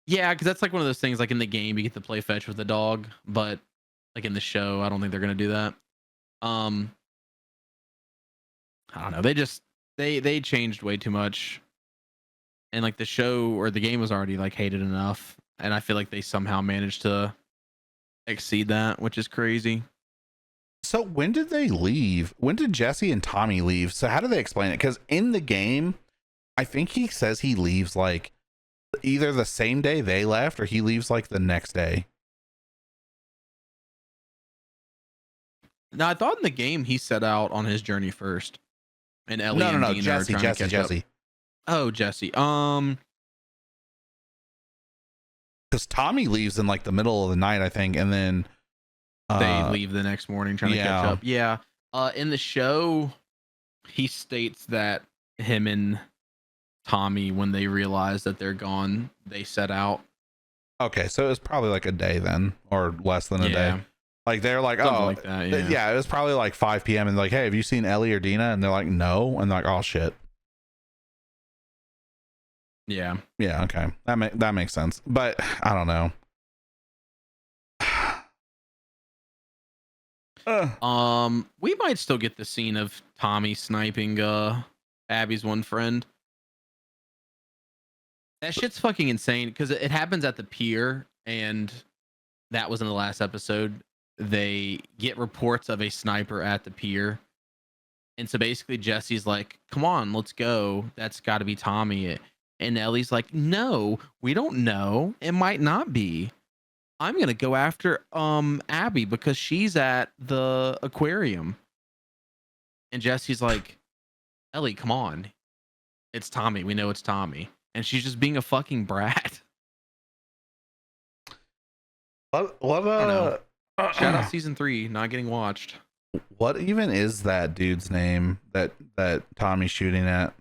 S1: Yeah, because that's like one of those things. Like in the game, you get to play fetch with the dog, but like in the show, I don't think they're gonna do that. I don't know. They changed way too much, and like the show or the game was already like hated enough, and I feel like they somehow managed to exceed that, which is crazy.
S2: So when did they leave? When did Jesse and Tommy leave? So how do they explain it? Because in the game, I think he says he leaves like either the same day they left, or he leaves like the next day.
S1: Now I thought in the game he set out on his journey first, and Ellie and
S2: No,
S1: Dean
S2: Jesse,
S1: are trying to catch up. Oh, Jesse.
S2: Because Tommy leaves in like the middle of the night, I think, and then
S1: they leave the next morning trying to catch up. Yeah. In the show, he states that him and Tommy, when they realize that they're gone, they set out.
S2: Okay, so it was probably like a day then, or less than a day. Like they're like,
S1: something
S2: oh,
S1: like that,
S2: yeah. It was probably like 5 p.m. and like, hey, have you seen Ellie or Dina? And they're like, no, and they're like, oh shit.
S1: Yeah.
S2: Yeah. Okay, that makes sense, but I don't know.
S1: We might still get the scene of Tommy sniping Abby's one friend. That shit's fucking insane because it happens at the pier, and that was in the last episode. They get reports of a sniper at the pier, and so basically Jesse's like, "Come on, let's go. That's got to be Tommy." And Ellie's like, "No, we don't know. It might not be. I'm gonna go after Abby because she's at the aquarium." And Jesse's like, "Ellie, come on. It's Tommy. We know it's Tommy." And she's just being a fucking brat.
S2: What
S1: Shout out season 3 not getting watched.
S2: What even is that dude's name that Tommy's shooting at?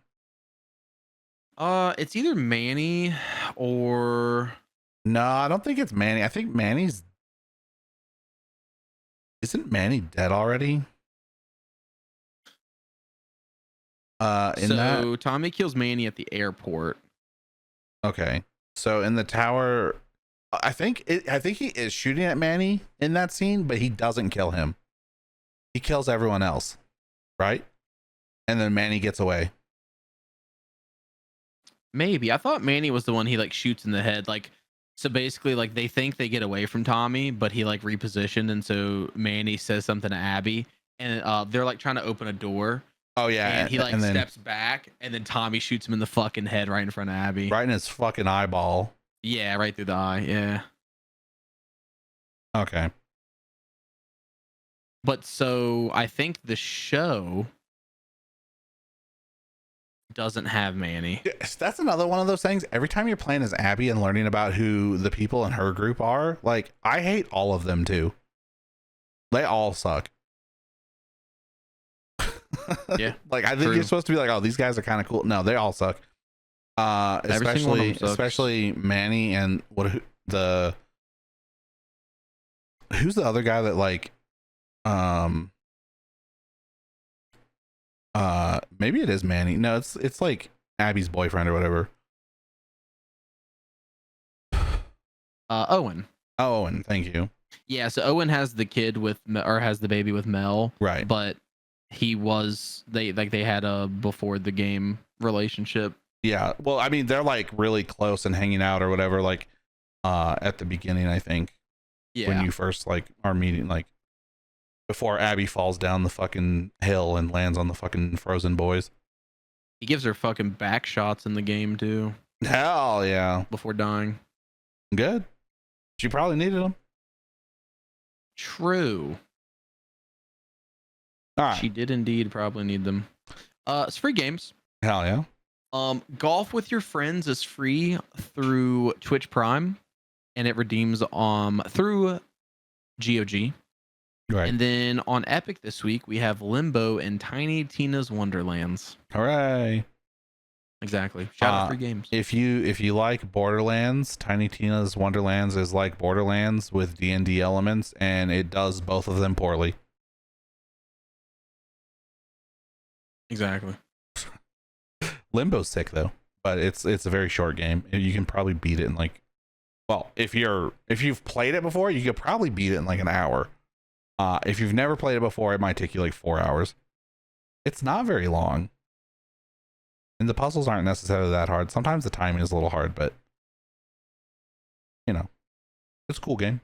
S1: It's either Manny or
S2: no, I don't think it's Manny. I think isn't Manny dead already?
S1: Tommy kills Manny at the airport.
S2: Okay, so in the tower, I think he is shooting at Manny in that scene, but he doesn't kill him. He kills everyone else, right? And then Manny gets away.
S1: Maybe I thought Manny was the one he like shoots in the head. Like, so basically, like they think they get away from Tommy, but he like repositioned, and so Manny says something to Abby, and they're like trying to open a door.
S2: Oh yeah,
S1: and he like steps back, and then Tommy shoots him in the fucking head right in front of Abby,
S2: right in his fucking eyeball.
S1: Yeah, right through the eye. Yeah.
S2: Okay.
S1: But so I think the show doesn't have Manny.
S2: That's another one of those things. Every time you're playing as Abby and learning about who the people in her group are, like I hate all of them too. They all suck.
S1: Yeah.
S2: Like I think you're supposed to be like, oh, these guys are kind of cool. No, they all suck. Especially Manny and who's the other guy that like maybe it is Manny. No, it's like Abby's boyfriend or whatever.
S1: Owen.
S2: Oh, Owen, thank you.
S1: Yeah, so Owen has the kid has the baby with Mel,
S2: right?
S1: But they had a before the game relationship.
S2: Yeah, well, I mean, they're like really close and hanging out or whatever, like at the beginning, I think. Yeah. When you first like are meeting, like before Abby falls down the fucking hill and lands on the fucking frozen boys.
S1: He gives her fucking back shots in the game too.
S2: Hell yeah.
S1: Before dying.
S2: Good. She probably needed them.
S1: True.
S2: All right.
S1: She did indeed probably need them. It's free games.
S2: Hell yeah.
S1: Golf with your friends is free through Twitch Prime, and it redeems through GOG.
S2: Right.
S1: And then on Epic this week we have Limbo and Tiny Tina's Wonderlands.
S2: Hooray.
S1: Exactly. Shout out free games.
S2: If you like Borderlands, Tiny Tina's Wonderlands is like Borderlands with D&D elements, and it does both of them poorly.
S1: Exactly.
S2: Limbo's sick though, but it's a very short game. You can probably beat it in like, well, if you've played it before, you could probably beat it in like an hour. If you've never played it before, it might take you like 4 hours. It's not very long. And the puzzles aren't necessarily that hard. Sometimes the timing is a little hard, but you know, it's a cool game.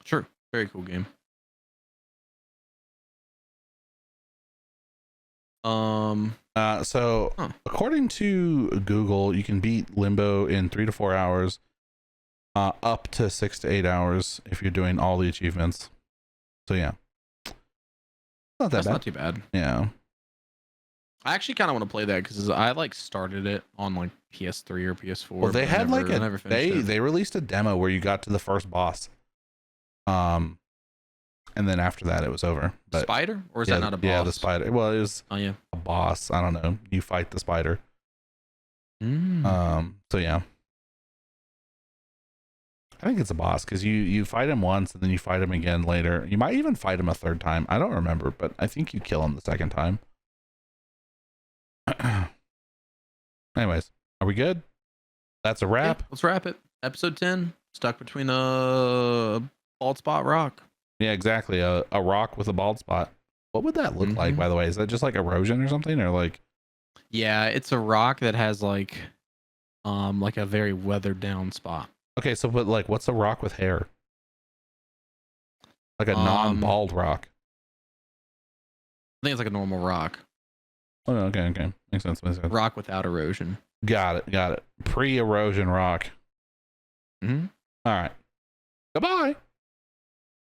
S1: Sure. Very cool game.
S2: According to Google, you can beat Limbo in 3 to 4 hours, up to 6 to 8 hours if you're doing all the achievements. So yeah, not that
S1: That's
S2: bad.
S1: not too bad.
S2: Yeah.
S1: I actually kind of want to play that because I like started it on like PS3 or PS4.
S2: Well, they had they released a demo where you got to the first boss. And then after that it was over. But
S1: spider? Or is that not a boss?
S2: Yeah, the spider. Well, it was
S1: a
S2: boss. I don't know. You fight the spider. So yeah. I think it's a boss because you fight him once and then you fight him again later. You might even fight him a third time. I don't remember, but I think you kill him the second time. Anyways, are we good? That's a wrap.
S1: Yeah, let's wrap it. Episode 10. Stuck between a bald spot rock.
S2: Yeah, exactly. A rock with a bald spot. What would that look like, by the way? Is that just like erosion or something, or like?
S1: Yeah, it's a rock that has like a very weathered down spot.
S2: Okay, so but like, what's a rock with hair? Like a non-bald rock.
S1: I think it's like a normal rock.
S2: Oh, okay. Makes sense.
S1: Rock without erosion.
S2: Got it. Pre-erosion rock.
S1: Mm-hmm.
S2: All right. Goodbye.